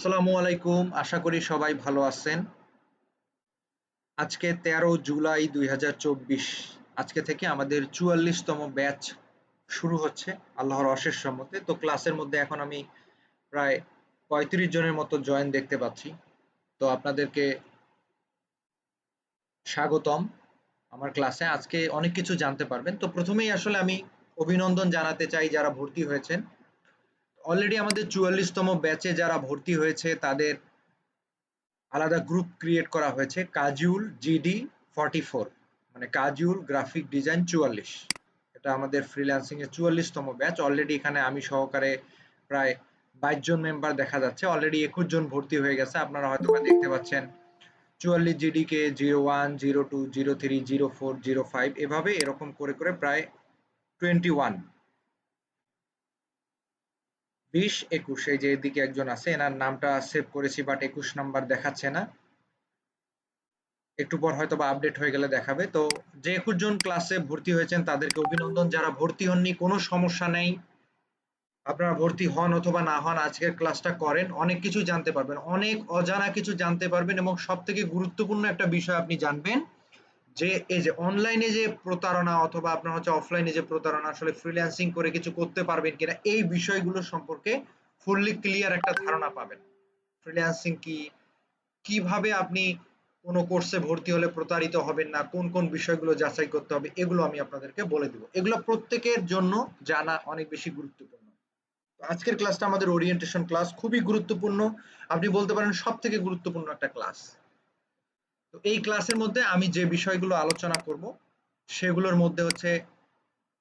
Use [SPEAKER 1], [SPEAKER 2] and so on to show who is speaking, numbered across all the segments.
[SPEAKER 1] আসসালামু আলাইকুম, আশা করি সবাই ভালো আছেন। আজকে ১৩ জুলাই ২০২৪। আজকে থেকে আমাদের ৪৪তম ব্যাচ শুরু হচ্ছে আল্লাহর অশেষ রহমতে। তো ক্লাসের মধ্যে এখন আমি প্রায় ৩৫ জনের মতো জয়েন দেখতে পাচ্ছি। তো আপনাদেরকে স্বাগতম আমার ক্লাসে। আজকে অনেক কিছু জানতে পারবেন। তো প্রথমেই আসলে আমি অভিনন্দন জানাতে চাই যারা ভর্তি হয়েছেন। অলরেডি আমাদের ৪৪তম ব্যাচে যারা ভর্তি হয়েছে তাদের আলাদা গ্রুপ ক্রিয়েট করা হয়েছে কাজুল জিডি 44, মানে কাজুল গ্রাফিক ডিজাইন 44। এটা আমাদের ফ্রিল্যান্সিং এর 44তম ব্যাচ। অলরেডি এখানে আমি সহকারে প্রায় 22 জন মেম্বার দেখা যাচ্ছে। অলরেডি 21 জন ভর্তি হয়ে গেছে। আপনারা হয়তো দেখতে পাচ্ছেন 44 জিডি কে 01, 02, 03, 04, 05 এভাবে এরকম করে করে প্রায় 21, 20, 21। এই যে এদিকে একজন আছে, এনার নামটা সেভ করেছি বাট 21 নাম্বার দেখাচ্ছে না। একটু পর হয়তো বা আপডেট হয়ে গেলে দেখাবে। তো যে 21 জন ক্লাসে ভর্তি হয়েছেন তাদেরকে অভিনন্দন। যারা ভর্তি হননি কোনো সমস্যা নেই, আপনারা ভর্তি হন অথবা না হন, আজকের ক্লাসটা করেন, অনেক কিছু জানতে পারবেন, অনেক অজানা কিছু জানতে পারবেন এবং সব থেকে গুরুত্বপূর্ণ একটা বিষয় আপনি জানবেন যে এই যে অনলাইনে যে প্রতারণা অথবা আপনার হচ্ছে অফলাইনে যে প্রতারণা, আসলে ফ্রিল্যান্সিং করে কিছু করতে পারবেন কিনা এই বিষয়গুলো সম্পর্কে ফুললি ক্লিয়ার একটা ধারণা পাবেন। ফ্রিল্যান্সিং কি, কিভাবে আপনি কোনো কোর্সে ভর্তি হলে প্রতারিত হবেন না, কোন কোন বিষয়গুলো যাচাই করতে হবে, এগুলো আমি আপনাদেরকে বলে দিব। এগুলো প্রত্যেকের জন্য জানা অনেক বেশি গুরুত্বপূর্ণ। আজকের ক্লাসটা আমাদের ওরিয়েন্টেশন ক্লাস, খুবই গুরুত্বপূর্ণ। আপনি বলতে পারেন সব থেকে গুরুত্বপূর্ণ একটা ক্লাস। তো এই ক্লাসের মধ্যে আমি যে বিষয়গুলো আলোচনা করব সেগুলোর মধ্যে হচ্ছে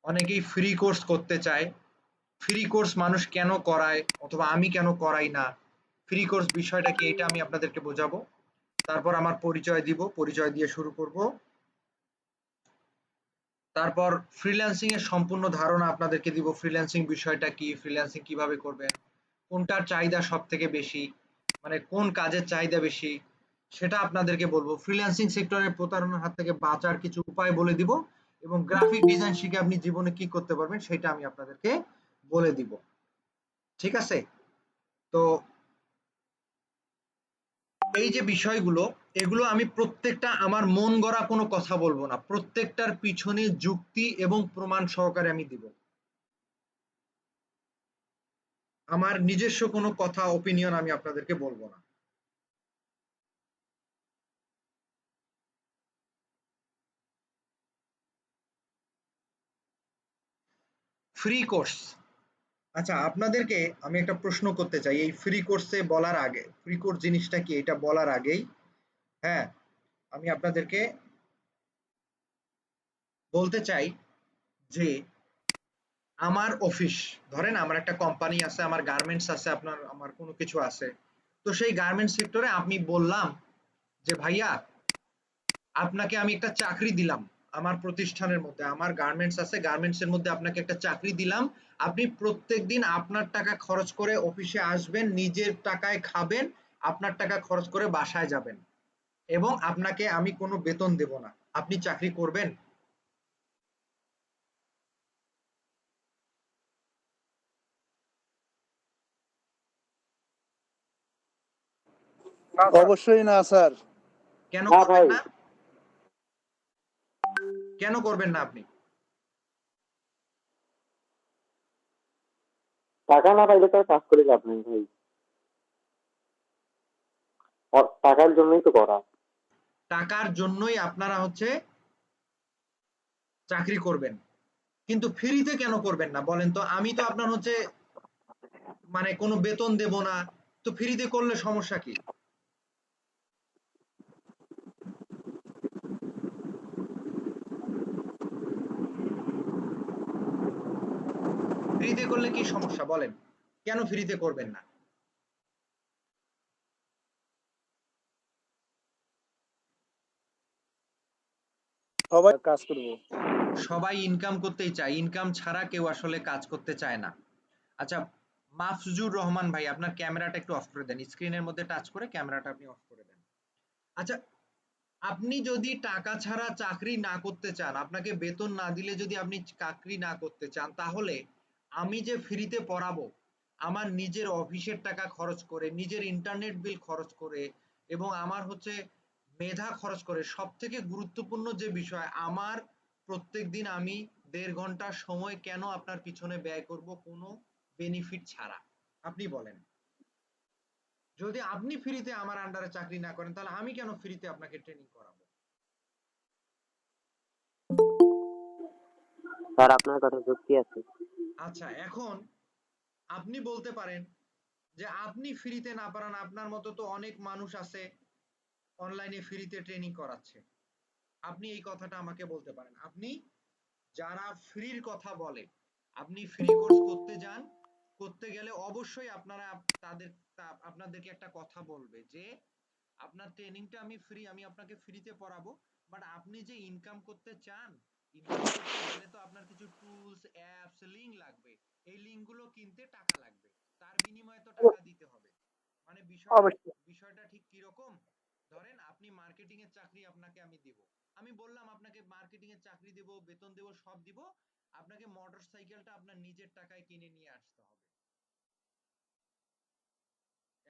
[SPEAKER 1] অনেকেই ফ্রি কোর্স করতে চায়। ফ্রি কোর্স মানুষ কেন করায় অথবা আমি কেন করাই না, ফ্রি কোর্স বিষয়টা কি, এটা আমি আপনাদেরকে বোঝাবো। তারপর আমার পরিচয় দিব, পরিচয় দিয়ে শুরু করব। তারপর ফ্রিল্যান্সিং এর সম্পূর্ণ ধারণা আপনাদেরকে দিব, ফ্রিল্যান্সিং বিষয়টা কি, ফ্রিল্যান্সিং কিভাবে করবেন, কোনটার চাহিদা সব থেকে বেশি, মানে কোন কাজের চাহিদা বেশি সেটা আপনাদেরকে বলবো। ফ্রিল্যান্সিং সেক্টরের প্রতারণার হাত থেকে বাঁচার কিছু উপায় বলে দিব এবং গ্রাফিক ডিজাইন শিখে আপনি জীবনে কি করতে পারবেন সেটা আমি আপনাদেরকে বলে দিব। ঠিক আছে? তো এই যে বিষয়গুলো, এগুলো আমি প্রত্যেকটা আমার মন গড়া কোনো কথা বলবো না, প্রত্যেকটার পিছনে যুক্তি এবং প্রমাণ সহকারে আমি দিব। আমার নিজস্ব কোনো কথা ওপিনিয়ন আমি আপনাদেরকে বলবো না। ফ্রি কোর্স, আচ্ছা আপনাদেরকে আমি একটা প্রশ্ন করতে চাই এই ফ্রি কোর্সে বলার আগে, ফ্রি কোর্স জিনিসটা কি এটা বলার আগেই, হ্যাঁ, আমি আপনাদেরকে বলতে চাই যে আমার অফিস, ধরেন আমার একটা কোম্পানি আছে, আমার গার্মেন্টস আছে, আপনার আমার কোনো কিছু আছে। তো সেই গার্মেন্টস সেক্টরে আমি বললাম যে ভাইয়া আপনাকে আমি একটা চাকরি দিলাম, আমার প্রতিষ্ঠানের মধ্যে আমার গার্মেন্টস আছে, গার্মেন্টস এর মধ্যে আপনাকে একটা চাকরি দিলাম। আপনি প্রত্যেকদিন আপনার টাকা খরচ করে অফিসে আসবেন, নিজের টাকায় খাবেন, আপনার টাকা খরচ করে বাসায় যাবেন এবং আপনাকে আমি কোনো বেতন দেব না। আপনি চাকরি করবেন?
[SPEAKER 2] অবশ্যই না স্যার।
[SPEAKER 1] কেন
[SPEAKER 3] না
[SPEAKER 1] করবেন
[SPEAKER 3] ভাই,
[SPEAKER 1] না? কেন করবেন না আপনি?
[SPEAKER 3] টাকা না পাইলে তো আর কাজ করে লাভ নেই ভাই। টাকার জন্যই তো করা।
[SPEAKER 1] টাকার জন্যই আপনারা হচ্ছে চাকরি করবেন, কিন্তু ফ্রিতে কেন করবেন না বলেন তো? আমি তো আপনার হচ্ছে মানে কোনো বেতন দেব না, তো ফ্রিতে করলে সমস্যা কি? ফ্রিতে করলে কি সমস্যা বলেন? কেন ফ্রিতে করবেন না?
[SPEAKER 2] সবাই কাজ করব।
[SPEAKER 1] সবাই ইনকাম করতেই চায়, ইনকাম ছাড়া কেউ আসলে কাজ করতে চায় না। আচ্ছা, মাফজুর রহমান ভাই আপনার ক্যামেরাটা একটু অফ করে দেন, স্ক্রিনের মধ্যে টাচ করে ক্যামেরাটা আপনি অফ করে দেন। আচ্ছা, আপনি যদি টাকা ছাড়া চাকরি না করতে চান, আপনাকে বেতন না দিলে যদি আপনি চাকরি না করতে চান, তাহলে আমি যে ফ্রিতে পড়াবো, আমার নিজের অফিসের টাকা খরচ করে, নিজের ইন্টারনেট বিল খরচ করে, এবং আমার হচ্ছে মেধা খরচ করে, সব থেকে গুরুত্বপূর্ণ যে বিষয়, আমার প্রত্যেকদিন আমি 1.5 ঘন্টা সময় কেন আপনার পিছনে ব্যয় করব কোনো বেনিফিট ছাড়া? আপনি বলেন। যদি আপনি ফ্রিতে আমার আন্ডারে চাকরি না করেন, তাহলে আমি কেন ফ্রিতে আপনাকে ট্রেনিং করাবো?
[SPEAKER 3] স্যার আপনার কথা যুক্তি আছে।
[SPEAKER 1] আচ্ছা, এখন আপনি বলতে পারেন যে আপনি ফ্রিতে না পারেন, আপনার মতো তো অনেক মানুষ আছে অনলাইনে ফ্রিতে ট্রেনিং করাচ্ছে। আপনি এই কথাটা আমাকে বলতে পারেন। আপনি যারা ফ্রির কথা বলে, আপনি ফ্রি কোর্স করতে যান, করতে গেলে অবশ্যই আপনারা আপনাদেরকে একটা কথা বলবে যে আপনার ট্রেনিংটা আমি ফ্রি, আমি আপনাকে ফ্রিতে পড়াবো, বাট আপনি যে ইনকাম করতে চান, ইনকাম করতে গেলে তো আপনার কিছু টুলস, অ্যাপস, লিংক লাগবে। এই লিংক গুলো কিনতে টাকা লাগবে, তার বিনিময়ে তো টাকা দিতে হবে। মানে বিষয়টা
[SPEAKER 2] অবশ্যই।
[SPEAKER 1] বিষয়টা ঠিক কিরকম? ধরেন আপনি মার্কেটিং এর চাকরি আপনাকে আমি দিব, আমি বললাম আপনাকে মার্কেটিং এর চাকরি দেব, বেতন দেব, সব দিব, আপনাকে মোটরসাইকেলটা আপনার নিজের টাকায় কিনে নিয়ে আসতে হবে।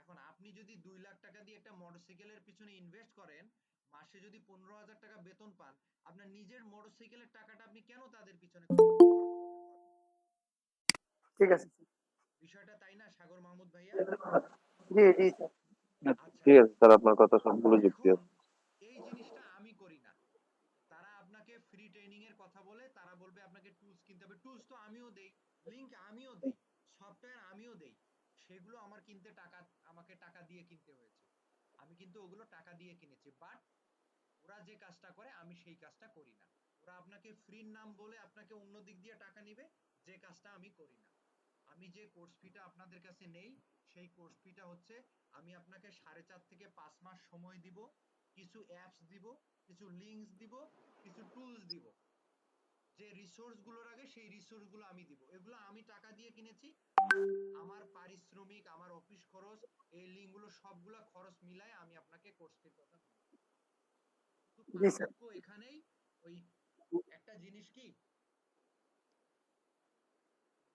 [SPEAKER 1] এখন আপনি যদি 2 লাখ টাকা দিয়ে একটা মোটরসাইকেলের পিছনে ইনভেস্ট করেন, মাসে যদি 15,000 টাকা বেতন পান, আপনার নিজের মোটরসাইকেলের টাকাটা আপনি কেন তাদের পিছনে খরচ করবেন?
[SPEAKER 2] ঠিক আছে
[SPEAKER 1] বিষয়টা তাই না সাগর মাহমুদ ভাইয়া?
[SPEAKER 2] জি জি স্যার।
[SPEAKER 1] আচ্ছা,
[SPEAKER 3] ঠিক আছে স্যার, আপনার কথা সবগুলো যুক্তি
[SPEAKER 1] এখন
[SPEAKER 3] আছে।
[SPEAKER 1] এই জিনিসটা আমি করি না। তারা আপনাকে ফ্রি ট্রেনিং এর কথা বলে, তারা বলবে আপনাকে টুলস কিনতে হবে। টুলস তো আমিও দেই, লিংক আমিও দেই, সফটওয়্যার আমিও দেই, সেগুলো আমার কিনতে টাকা, আমাকে টাকা দিয়ে কিনতে হয়েছে। আমি কিন্তু ওগুলো টাকা দিয়ে কিনেছি, বাট ওরা যে কাজটা করে আমি সেই কাজটা করি না। ওরা আপনাকে ফ্রির নাম বলে আপনাকে অন্য দিক দিয়ে টাকা নিবে, যে কাজটা আমি করি না। আমি যে কোর্স ফিটা আপনাদের কাছে নেই, সেই কোর্স ফিটা হচ্ছে আমি আপনাকে 4.5 থেকে 5 মাস সময় দিব, কিছু অ্যাপস দিব, কিছু লিংকস দিব, কিছু টুলস দিব। যে রিসোর্স গুলো লাগে সেই রিসোর্স গুলো আমি দিব, এগুলো আমি টাকা দিয়ে কিনেছি। আমার পারিশ্রমিক, আমার অফিস খরচ, এই লিংক গুলো সবগুলা খরচ মিলায় আমি আপনাকে কোর্স ফির কথা বলছি। কিন্তু
[SPEAKER 2] জি স্যার।
[SPEAKER 1] পার্থক্য এখানেই, ওই একটা জিনিস কি,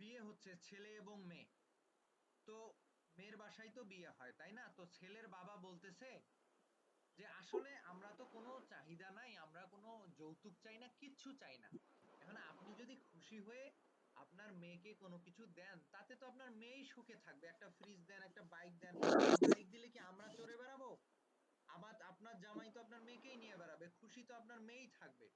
[SPEAKER 1] বিয়ে হচ্ছে ছেলে এবং মেয়ে, তো মেয়ের বাসায় তো বিয়ে হয় তাই না? তো ছেলের বাবা বলতেছে যে আসলে আমরা তো কোনো চাহিদা নাই, আমরা কোনো যৌতুক চাই না, কিচ্ছু চাই না। এখন আপনি যদি খুশি হয়ে আপনার মেয়েকে কোনো কিছু দেন, তাতে তো আপনার মেয়েই সুখে থাকবে। একটা ফ্রিজ দেন, একটা বাইক দেন, বাইক দিলে কি আমরা চড়ে বেড়াবো? আবার আপনার জামাই তো আপনার মেয়েকেই নিয়ে বেড়াবে, খুশি তো আপনার মেয়েই থাকবে।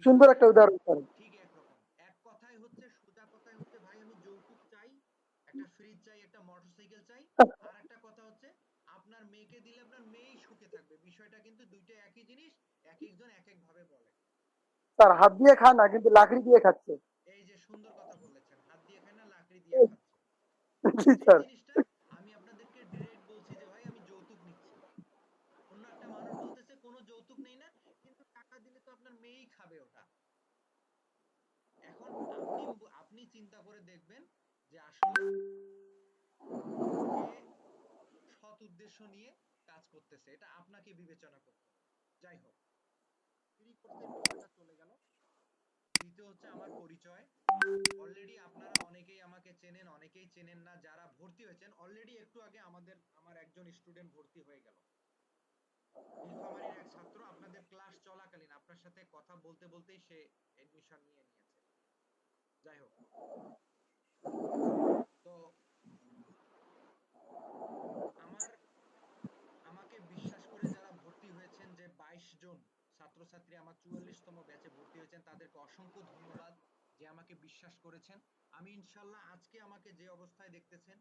[SPEAKER 2] সুন্দর
[SPEAKER 1] বিষয়টা
[SPEAKER 2] একটা উদাহরণ স্যার।
[SPEAKER 1] ঠিক একরকম। এক কথায় হচ্ছে, সোজা কথায় হচ্ছে, ভাই আমি যৌতুক চাই, একটা ফ্রিজ চাই, একটা মোটরসাইকেল চাই। আর একটা কথা হচ্ছে আপনার মেয়েকে দিলে আপনার মেয়েই সুখে থাকবে। বিষয়টা কিন্তু দুইটা একই জিনিস, এক একজন এক এক ভাবে বলে।
[SPEAKER 2] স্যার হাত দিয়ে খান না, কিন্তু লাকড়ি দিয়ে খাচ্ছে।
[SPEAKER 1] এই যে সুন্দর কথা বলেছেন, হাত দিয়ে খায় না লাকড়ি দিয়ে খাচ্ছে।
[SPEAKER 2] জি
[SPEAKER 1] যে
[SPEAKER 2] স্যার।
[SPEAKER 1] জিনিসটা আমি আপনাদেরকে ডিরেক্ট বলছি যে ভাই আমি যৌতুক নিচ্ছি, অন্য একটা মানুষ বলতেছে কোনো যৌতুক নেই না, কিন্তু টাকা দিলে তো আপনার মেয়েই খাবে ওটা। এখন আপনি আপনি চিন্তা করে দেখবেন যে আসলে কে সৎ উদ্দেশ্য নিয়ে কাজ করতেছে, এটা আপনাকে বিবেচনা করতে হবে। যাই হোক, ফ্রি কোর্সের বিষয়টা চলে গেল। দ্বিতীয় হচ্ছে আমার পরিচয়। অলরেডি আপনারা অনেকেই আমাকে চেনেন, অনেকেই চেনেন না। যারা ভর্তি হয়েছেন অলরেডি, একটু আগে আমার একজন স্টুডেন্ট ভর্তি হয়ে গেল, নীলফামারীর এক ছাত্র। আপনাদের ক্লাস চলাকালীন আপনার সাথে কথা বলতে বলতেই সে এডমিশন নিয়ে নিয়েছে। যাই হোক, তো আমার আমাকে বিশ্বাস করে যারা ভর্তি হয়েছেন, যে 22 জন ছাত্রছাত্রী আমার 44তম ব্যাচে ভর্তি হয়েছেন, তাদেরকে অসংখ্য ধন্যবাদ যে আমাকে বিশ্বাস করেছেন। আমি ইনশাল্লাহ আজকে আমাকে যে অবস্থায় দেখতেছেন,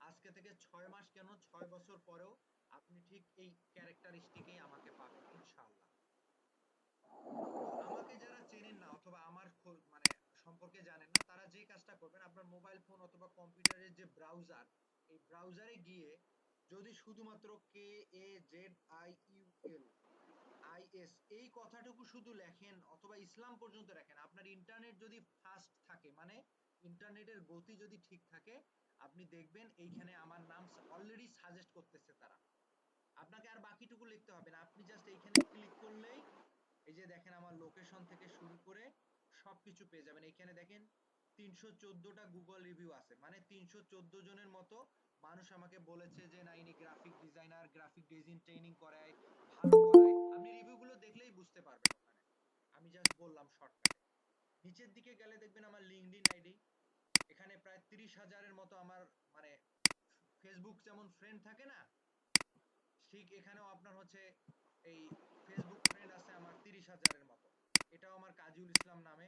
[SPEAKER 1] আজকে থেকে 6 মাস কেন 6 বছর পরেও আপনি ঠিক এই ক্যারেক্টারিস্টিকেই আমাকে পাবেন ইনশাল্লাহ। তো আমাকে যারা চেনেন না অথবা আমার মানে সম্পর্কে জানেন না, তারা যে কাজটা করবেন, আপনার মোবাইল ফোন অথবা কম্পিউটারের যে ব্রাউজার, এই ব্রাউজারে গিয়ে যদি শুধুমাত্র KAZIUL এই কথাটুকু শুধু লেখেন অথবা ইসলাম পর্যন্ত লেখেন, আপনার ইন্টারনেট যদি ফাস্ট থাকে, মানে ইন্টারনেটের গতি যদি ঠিক থাকে, আপনি দেখবেন এইখানে আমার নাম অলরেডি সাজেস্ট করতেছে তারা। আপনাকে আর বাকিটুকু লিখতে হবে না, আপনি জাস্ট এইখানে ক্লিক করলেই এই যে দেখেন আমার লোকেশন থেকে শুরু করে সবকিছু পেয়ে যাবেন। এখানে দেখেন 314টা গুগল রিভিউ আছে, মানে 314 জনের মতো মানুষ আমাকে বলেছে যে না ইনি graphic designer, graphic design training করায়, ভালো করায়। আপনি রিভিউগুলো দেখলেই বুঝতে পারবেন ওখানে। আমি জাস্ট বললাম শর্টকাটে। নিচের দিকে গেলে দেখবেন আমার লিঙ্কডইন আইডি, এখানে প্রায় 30,000-এর মতো আমার মানে ফেসবুক যেমন ফ্রেন্ড থাকে না, ঠিক এখানেও আপনার হচ্ছে এই ফেসবুক ফ্রেন্ড আছে আমার 30,000-এর মতো। এটাও আমার কাজীউল ইসলাম নামে।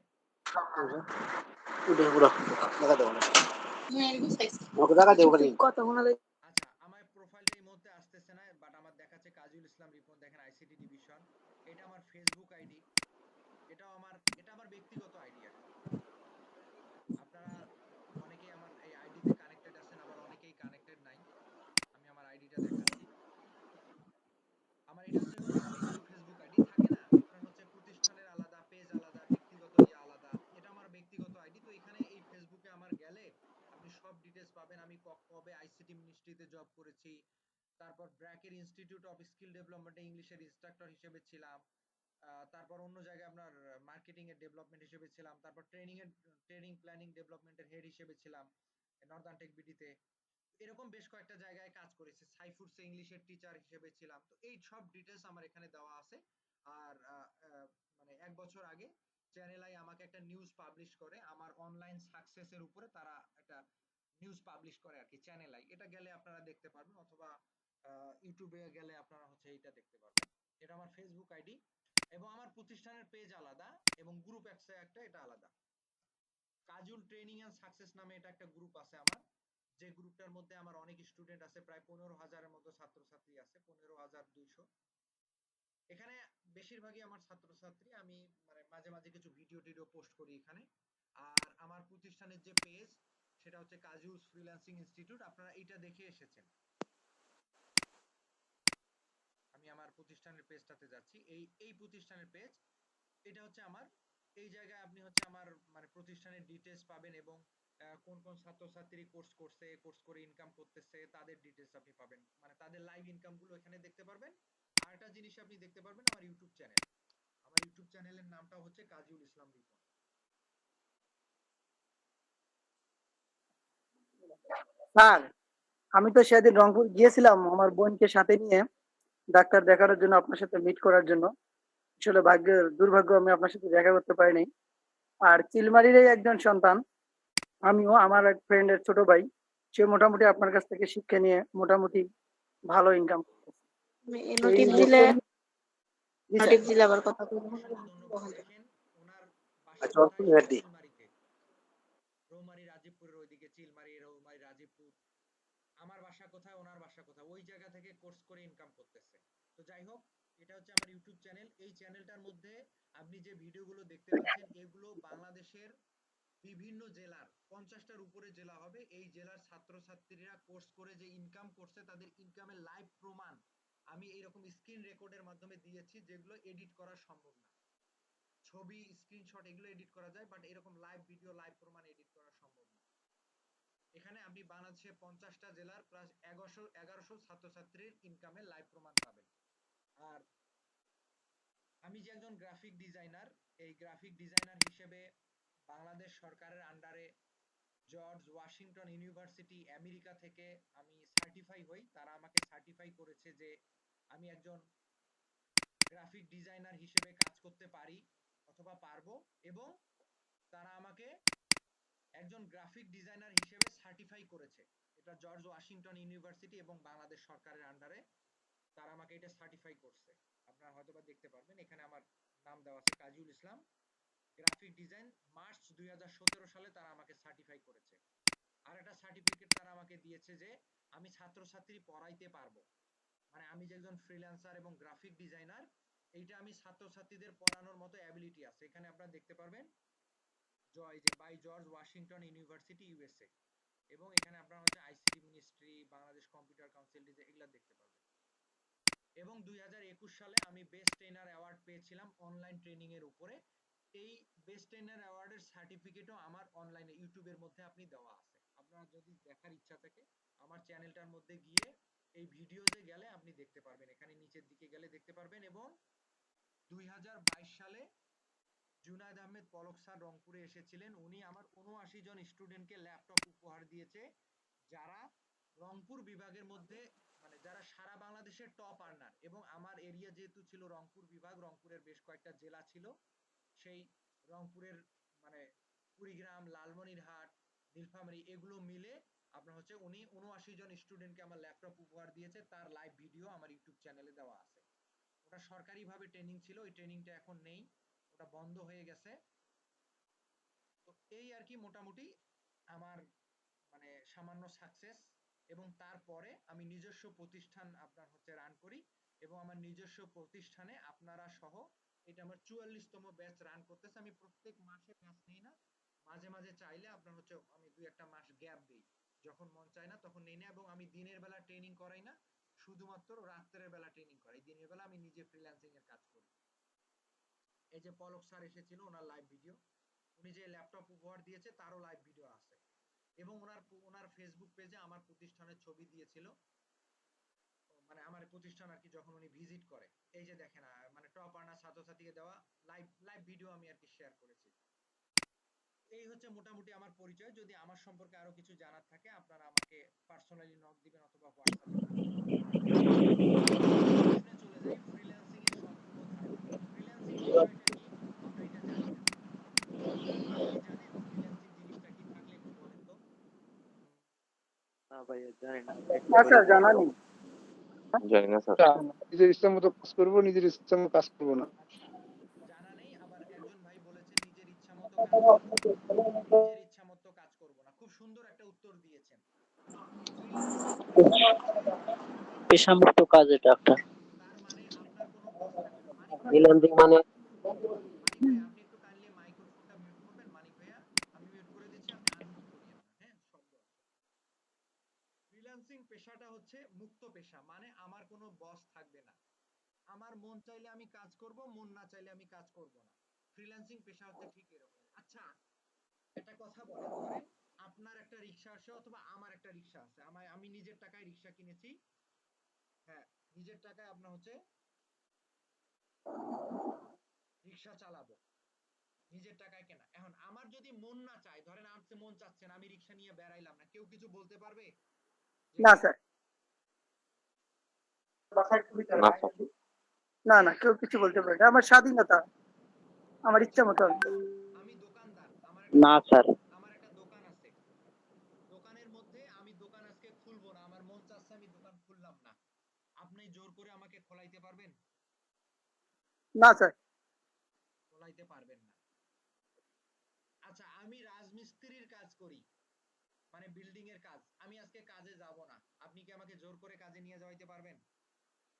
[SPEAKER 1] আচ্ছা, আমার প্রোফাইলটা এই মুহূর্তে আসতেছে না, বাট আমার দেখাচ্ছে কাজীউল ইসলাম রিপন, দেখেন আইসিটি ডিভিশন। এটা আমার ফেসবুক আইডি, এটা আমার ব্যক্তিগত আইডি আর কি। আপনারা অনেকেই আমার এই আইডিতে কানেক্টেড আছেন, আবার অনেকেই কানেক্টেড নাই। আমি আমার আইডিটা দেখাচ্ছি। আমার এটা হচ্ছে ব্যক্তিগত ফেসবুক আইডি, থাকে না আপনার হচ্ছে প্রতিষ্ঠানের আলাদা পেজ, আলাদা ব্যক্তিগত আলাদা। এটা আমার ব্যক্তিগত আইডি। তো এখানে এই ফেসবুকে আমার গেলে আপনি সব ডিটেইলস পাবেন। আমি কবে আইসিটি মিনিস্ট্রিতে জব করেছি, তারপর ব্র্যাকের ইনস্টিটিউট অফ স্কিল ডেভেলপমেন্টে ইংলিশের ইনস্ট্রাক্টর হিসেবে ছিলাম, তারপর অন্য জায়গায় আপনার মার্কেটিং এর ডেভেলপমেন্ট হিসেবে ছিলাম, তারপর ট্রেনিং প্ল্যানিং ডেভেলপমেন্টের হেড হিসেবে ছিলাম নর্দার্ন টেক বিডিতে। এরকম বেশ কয়েকটা জায়গায় কাজ করেছি, সাইফুডসে ইংলিশের টিচার হিসেবে ছিলাম। তো এই সব ডিটেলস আমার এখানে দেওয়া আছে। আর মানে 1 বছর আগে চ্যানেল আই আমাকে একটা নিউজ পাবলিশ করে আমার অনলাইন সাকসেসের উপরে, তারা একটা নিউজ পাবলিশ করে আর কি চ্যানেল আই। এটা গেলে আপনারা দেখতে পারবেন, অথবা ইউটিউবে গেলে আপনারা হচ্ছে এটা দেখতে পারবেন। এটা আমার ফেসবুক আইডি, এবং আমার প্রতিষ্ঠানের পেজ আলাদা এবং গ্রুপ একটা এটা আলাদা। কাজুল ট্রেনিং এন্ড সাকসেস নামে এটা একটা গ্রুপ আছে আমার, যে গ্রুপটার মধ্যে আমার অনেক স্টুডেন্ট আছে, প্রায় 15,000-এর মতো ছাত্রছাত্রী আছে, 15,200। এখানে বেশিরভাগই আমার ছাত্রছাত্রী। আমি মানে মাঝে মাঝে কিছু ভিডিও পোস্ট করি এখানে। আর আমার প্রতিষ্ঠানের যে পেজ, সেটা হচ্ছে কাজুলস ফ্রিল্যান্সিং ইনস্টিটিউট। আপনারা এটা দেখে এসেছেন। আমি আমার প্রতিষ্ঠানের পেজটাতে যাচ্ছি, এই প্রতিষ্ঠানের পেজ। এটা হচ্ছে আমার, এই জায়গায় আপনি হচ্ছে আমার মানে প্রতিষ্ঠানের ডিটেইলস পাবেন, এবং কোন কোন ছাত্রছাত্রী কোর্স করছে, কোর্স করে ইনকাম করতেছে, তাদের ডিটেইলস আপনি পাবেন, মানে তাদের লাইভ ইনকাম গুলো এখানে দেখতে পারবেন। আর একটা জিনিস আপনি দেখতে পারবেন আমার ইউটিউব চ্যানেল। আমার ইউটিউব চ্যানেলের নামটা হচ্ছে কাজীউল ইসলাম রিপন।
[SPEAKER 2] স্যার, আমি তো সেদিন রংপুর গিয়েছিলাম আমার বোনকে সাথে নিয়ে ডাক্তার দেখানোর জন্য, আপনার সাথে মিট করার জন্য। আসলে দুর্ভাগ্য আমি আপনার সাথে দেখা করতে পারিনি। আর চিলমারিরই একজন সন্তান আমিও, আমার এক ফ্রেন্ডের ছোট ভাই। সে মোটামুটি আপনার কাছ থেকে শিক্ষা নিয়ে মোটামুটি ভালো ইনকাম করতেছে।
[SPEAKER 4] নোটিফ দিলে
[SPEAKER 2] জি স্যার।
[SPEAKER 4] নোটিফ দিলে আবার কথা বলবো।
[SPEAKER 1] অসংখ্য ধন্যবাদ। দেখেন ওনার বাসা কোথায়, এটা চিলমারিতে, রৌমারী রাজীবপুরের ওইদিকে, চিলমারী রৌমারী রাজীবপুর। আমার বাসা কোথায়, ওনার বাসা কোথায়, ওই জায়গা থেকে কোর্স করে ইনকাম করতেছে। তো যাই হোক, এটা হচ্ছে আমার ইউটিউব চ্যানেল। এই চ্যানেলটার মধ্যে আপনি যে ভিডিওগুলো দেখতে পাচ্ছেন, এগুলো বাংলাদেশের বিভিন্ন জেলার 50টার উপরে জেলা হবে, এই জেলার ছাত্রছাত্রীরা কোর্স করে যে ইনকাম করছে, তাদের ইনকামের লাইভ প্রমাণ আমি এইরকম স্ক্রিন রেকর্ডের মাধ্যমে দিয়েছি, যেগুলো এডিট করা সম্ভব না। ছবি, স্ক্রিনশট এগুলো এডিট করা যায়, বাট এরকম লাইভ ভিডিও, লাইভ প্রমাণ এডিট করা সম্ভব না। এখানে আপনি বাংলাদেশের 50টা জেলার প্লাস 1100 ছাত্রছাত্রীর ইনকামের লাইভ প্রমাণ পাবেন। আর আমি যে একজন গ্রাফিক ডিজাইনার, এই গ্রাফিক ডিজাইনার হিসেবে বাংলাদেশ সরকারের আন্ডারে জর্জ ওয়াশিংটন ইউনিভার্সিটি আমেরিকা থেকে আমি সার্টিফাই হই। তারা আমাকে সার্টিফাই করেছে যে আমি একজন গ্রাফিক ডিজাইনার হিসেবে কাজ করতে পারি অথবা পারবো, এবং তারা আমাকে একজন গ্রাফিক ডিজাইনার হিসেবে সার্টিফাই করেছে। এটা জর্জ ওয়াশিংটন ইউনিভার্সিটি এবং বাংলাদেশ সরকারের আন্ডারে তারা আমাকে এটা সার্টিফাই করছে। আপনারা হয়তোবা দেখতে পারবেন, এখানে আমার নাম দেওয়া আছে কাজীউল ইসলাম গ্রাফিক ডিজাইন। মার্চ 2017 সালে তারা আমাকে সার্টিফাই করেছে। আর একটা সার্টিফিকেট তারা আমাকে দিয়েছে যে আমি ছাত্রছাত্রী পড়াইতে পারবো, মানে আমি যে একজন ফ্রিল্যান্সার এবং গ্রাফিক ডিজাইনার, এইটা আমি ছাত্রছাত্রীদের পড়ানোর মতো অ্যাবিলিটি আছে। এখানে আপনারা দেখতে পারবেন by George Washington University USA, এবং এখানে আপনারা হচ্ছে ICT ministry, Bangladesh Computer Council, এগুলা দেখতে পারবেন। এবং 2021 সালে আমি বেস্ট ট্রেনার অ্যাওয়ার্ড পেয়েছিলাম অনলাইন ট্রেনিং এর উপরে। এই বেস্ট ট্রেনার অ্যাওয়ার্ডের সার্টিফিকেটও আমার অনলাইনে ইউটিউবের মধ্যে আপনি দেওয়া আছে। আপনারা যদি দেখার ইচ্ছা থাকে আমার চ্যানেলটার মধ্যে গিয়ে এই ভিডিওজে গেলে আপনি দেখতে পারবেন, এখানে নিচের দিকে গেলে দেখতে পারবেন। এবং 2022 সালে জুনায়েদ আহমেদ পলক স্যার রংপুরে এসেছিলেন। উনি আমার ৭৯ জন স্টুডেন্টকে ল্যাপটপ উপহার দিয়েছে, যারা রংপুর বিভাগের মধ্যে মানে যারা সারা বাংলাদেশের টপ আর্নার। এবং আমার এরিয়া যেহেতু ছিল রংপুর বিভাগ, রংপুরের বেশ কয়েকটা জেলা ছিল, সেই রংপুরের মানে কুড়িগ্রাম, লালমনিরহাট, নীলফামারী এগুলো মিলে আপনার হচ্ছে উনি ৭৯ জন স্টুডেন্টকে আমার ল্যাপটপ উপহার দিয়েছে। তার লাইভ ভিডিও আমার ইউটিউব চ্যানেলে দেওয়া আছে। ওটা সরকারিভাবে ট্রেনিং ছিল, ওই ট্রেনিংটা এখন নেই, ওটা বন্ধ হয়ে গেছে। তো এই আর কি মোটামুটি আমার মানে সামান্য সাকসেস। এবং তারপরে আমি নিজস্ব প্রতিষ্ঠান আপনার হচ্ছে রান করি, এবং আমার নিজস্ব প্রতিষ্ঠানে আপনারা সহ এটা আমার 44তম ব্যাচ রান করতেছে। আমি প্রত্যেক মাসে ব্যাচ নেই না, মাঝে মাঝে চাইলে আপনার হচ্ছে আমি 2-1 মাস গ্যাপ দিই, যখন মন চায় না তখন নেই না। এবং আমি দিনের বেলা ট্রেনিং করাই না, শুধুমাত্র রাত্রের বেলা ট্রেনিং করাই, দিনের বেলা আমি নিজে ফ্রিল্যান্সিং এর কাজ করি। এই যে পলক স্যার এসেছিল, ওনার লাইভ ভিডিও, উনি যে ল্যাপটপ উপহার দিয়েছে তারও লাইভ ভিডিও আছে। এবং ওনার ফেসবুক পেজে আমার প্রতিষ্ঠানের ছবি দিয়েছিল, মানে আমার প্রতিষ্ঠান আর কি, যখন উনি ভিজিট করে। এই যে দেখেন মানে টপ আর্নার ছাত্রছাত্রীকে দেওয়া লাইভ ভিডিও আমি আর কি শেয়ার করেছি। এই হচ্ছে মোটামুটি আমার পরিচয়। যদি আমার সম্পর্কে আরো কিছু জানার থাকে আপনারা আমাকে পার্সোনালি নক দিবেন অথবা হোয়াটসঅ্যাপে নক দিবেন। প্রশ্নে চলে যাই, ফ্রিল্যান্সিং এর সম্পূর্ণ ধারণা। ফ্রিল্যান্সিং বিষয়টা কি আমরা এটা জানি না, আপনারা কেউ কি জানেন ফ্রিল্যান্সিং জিনিসটা কি? থাকলে একটু বলেন তো।
[SPEAKER 3] না ভাইয়া জানি না, একটু
[SPEAKER 2] না
[SPEAKER 3] বলে
[SPEAKER 2] স্যার,
[SPEAKER 3] দিন।
[SPEAKER 2] জানা নেই।
[SPEAKER 3] জানি না স্যার।
[SPEAKER 5] নিজের ইচ্ছা মতো কাজ করবো, নিজের ইচ্ছা মতো কাজ করবো না।
[SPEAKER 1] জানা নেই, আবার একজন ভাই বলেছেন নিজের ইচ্ছা মতো কাজ করব, নিজের ইচ্ছা মতো কাজ করব না। খুব সুন্দর একটা উত্তর দিয়েছেন। ফ্রিল্যান্সিং পেশাটা হচ্ছে
[SPEAKER 6] পেশামুক্ত কাজ এটা একটা।
[SPEAKER 1] তার মানে আপনার কোনো বস থাকবে না। মানিক ভাই,
[SPEAKER 3] ফ্রিল্যান্সিং মানে
[SPEAKER 1] মানিক ভাই আপনি একটু কাইন্ডলি মাইক্রোফোনটা মিউট করবেন। মানিক ভাইয়া, আমি মিউট করে দিচ্ছি, আপনি আনমিউট করিয়েন না, হ্যাঁ, শব্দ আসছে। ফ্রিল্যান্সিং পেশাটা হচ্ছে মুক্ত পেশা, মানে আমার কোনো বস থাকবে না, আমার মন চাইলে আমি কাজ করব, মন না চাইলে আমি কাজ করব না। ফ্রিল্যান্সিং পেশা হচ্ছে ঠিক এরকম। আচ্ছা, একটা কথা বলেন, ধরেন আপনার একটা রিক্সা আছে অথবা আমার একটা রিক্সা আছে, আমি নিজের টাকায় রিক্সা কিনেছি, হ্যাঁ, নিজের টাকায় আপনার হচ্ছে রিক্সা চালাবো, নিজের টাকায় কেনা। এখন আমার যদি মন না চায়, ধরেন আমার মন চাচ্ছে না, আমি রিক্সা নিয়ে বেড়াইলাম না, কেউ কিছু বলতে পারবে?
[SPEAKER 2] না স্যার,
[SPEAKER 3] না স্যার।
[SPEAKER 2] না না, কেউ কিছু বলতে পারে না। আমার স্বাধীনতা, আমার ইচ্ছা মতো।
[SPEAKER 1] আমি দোকানদার, আমার একটা
[SPEAKER 6] না স্যার।
[SPEAKER 1] আমার একটা দোকান আছে, দোকানের মধ্যে আমি দোকান আজকে খুলবো না, আমার মন চাচ্ছে আমি দোকান খুললাম না, আপনি জোর করে আমাকে খোলাইতে পারবেন?
[SPEAKER 2] না স্যার।
[SPEAKER 1] খোলাইতে পারবেন না। আচ্ছা, আমি রাজমিস্ত্রির কাজ করি, মানে বিল্ডিং এর কাজ, আমি আজকে কাজে যাব না, আপনি কি আমাকে জোর করে কাজে নিয়ে যাইতে পারবেন?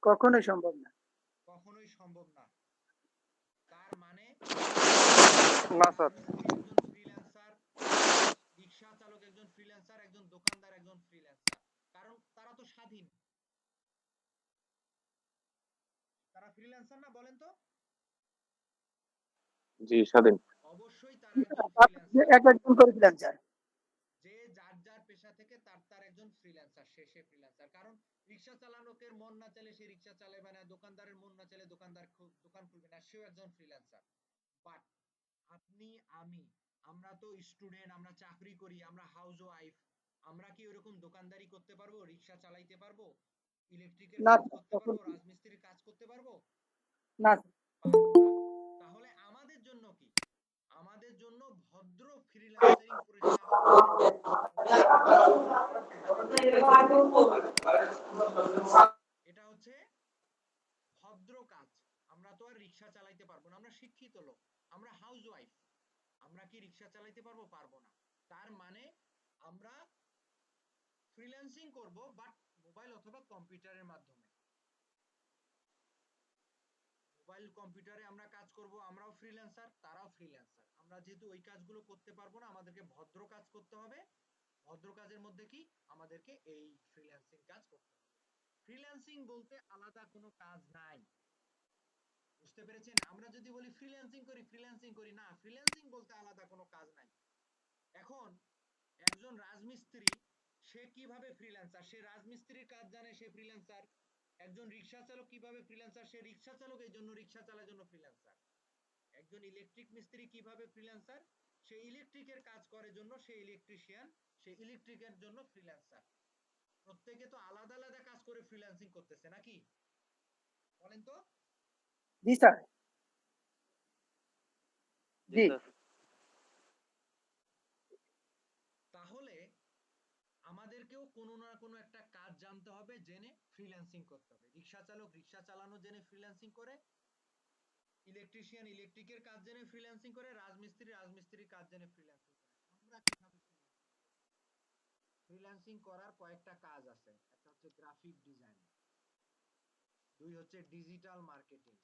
[SPEAKER 2] কখনোই সম্ভব না।
[SPEAKER 1] কখনোই সম্ভব না। তার মানে
[SPEAKER 5] না স্যার।
[SPEAKER 1] রাজমিস্ত্রি একজন ফ্রিল্যান্সার, রিক্সা চালক একজন ফ্রিল্যান্সার, একজন দোকানদার একজন ফ্রিল্যান্সার, কারণ তারা তো স্বাধীন। তারা ফ্রিল্যান্সার না, বলেন তো?
[SPEAKER 3] জি স্বাধীন।
[SPEAKER 1] অবশ্যই তারা একজন ফ্রিল্যান্সার।
[SPEAKER 2] এক একজন করে দিলেন স্যার।
[SPEAKER 1] যে যার যার পেশা থেকে তার একজন ফ্রিল্যান্সার, সে ফ্রিল্যান্সার। কারণ রিক্সা চালানোকের মন না চাইলে সে রিক্সা চালাবে না, দোকানদারের মন না চাইলে দোকান খুলবে না, সেও একজন ফ্রিল্যান্সার। বাট আপনি, আমি, আমরা তো স্টুডেন্ট, আমরা চাকরি করি, আমরা হাউস ওয়াইফ, আমরা কি ওরকম দোকানদারি করতে পারবো, রিক্সা চালাইতে পারবো, ইলেকট্রিকের
[SPEAKER 2] না
[SPEAKER 1] কাজ
[SPEAKER 2] স্যার,
[SPEAKER 1] করতে পারবো,
[SPEAKER 2] কখনোই।
[SPEAKER 1] রাজমিস্ত্রির কাজ করতে পারবো?
[SPEAKER 2] না স্যার।
[SPEAKER 1] পারবো না। তাহলে আমাদের জন্য কি? আমাদের জন্য ভদ্র ফ্রিল্যান্সারিং পেশা হচ্ছে মোবাইল কম্পিউটারের এটা হচ্ছে ভদ্র কাজ। আমরা তো আর রিক্সা চালাইতে পারবো না, আমরা শিক্ষিত লোক, আমরা হাউস ওয়াইফ, আমরা কি রিক্সা চালাইতে পারবো? পারবো না। তার মানে আমরা ফ্রিল্যান্সিং করব, বাট মোবাইল অথবা কম্পিউটারের মাধ্যমে। মোবাইল কম্পিউটারে আমরা কাজ করব, আমরাও ফ্রিল্যান্সার, তারাও ফ্রিল্যান্সার। আমরা যেহেতু ওই কাজগুলো করতে পারবো না, আমাদেরকে ভদ্র কাজ করতে হবে। ভদ্র কাজের মধ্যে কি? আমাদেরকে এই ফ্রিল্যান্সিং কাজ করতে হবে। ফ্রিল্যান্সিং বলতে আলাদা কোনো কাজ নাই, বুঝতে পেরেছেন? আমরা যদি বলি ফ্রিল্যান্সিং করি না, ফ্রিল্যান্সিং বলতে আলাদা কোনো কাজ নাই। এখন একজন রাজমিস্ত্রি, সে কিভাবে ফ্রিল্যান্সার? সে রাজমিস্ত্রির কাজ জানে, সে ফ্রিল্যান্সার। একজন রিক্সা চালক কিভাবে ফ্রিল্যান্সার? সে রিক্সা চালক, এই জন্য রিক্সা চালার জন্য ফ্রিল্যান্সার। একজন ইলেকট্রিক মিস্ত্রি কিভাবে ফ্রিল্যান্সার? সে ইলেকট্রিকের কাজ করে জন্য সে ইলেকট্রিশিয়ান, সে ইলেকট্রিকের জন্য ফ্রিল্যান্সার। প্রত্যেকে তো আলাদা আলাদা কাজ করে ফ্রিল্যান্সিং করতেছে নাকি? বলেন তো।
[SPEAKER 2] জি স্যার।
[SPEAKER 3] জি
[SPEAKER 2] জি।
[SPEAKER 3] স্যার।
[SPEAKER 1] তাহলে আমাদেরকেও কোনো না কোনো একটা কাজ জানতে হবে, জেনে ফ্রিল্যান্সিং করতে হবে। রিক্সা চালক রিক্সা চালানো জেনে ফ্রিল্যান্সিং করে, ইলেকট্রিশিয়ান ইলেকট্রিকের কাজ জেনে ফ্রিল্যান্সিং করে, রাজমিস্ত্রি রাজমিস্ত্রির কাজ জেনে ফ্রিল্যান্সিং করে। আমরা কিভাবে ফ্রিল্যান্সিং করার কয়েকটা কাজ আছে। একটা হচ্ছে গ্রাফিক ডিজাইন, দুই হচ্ছে ডিজিটাল মার্কেটিং,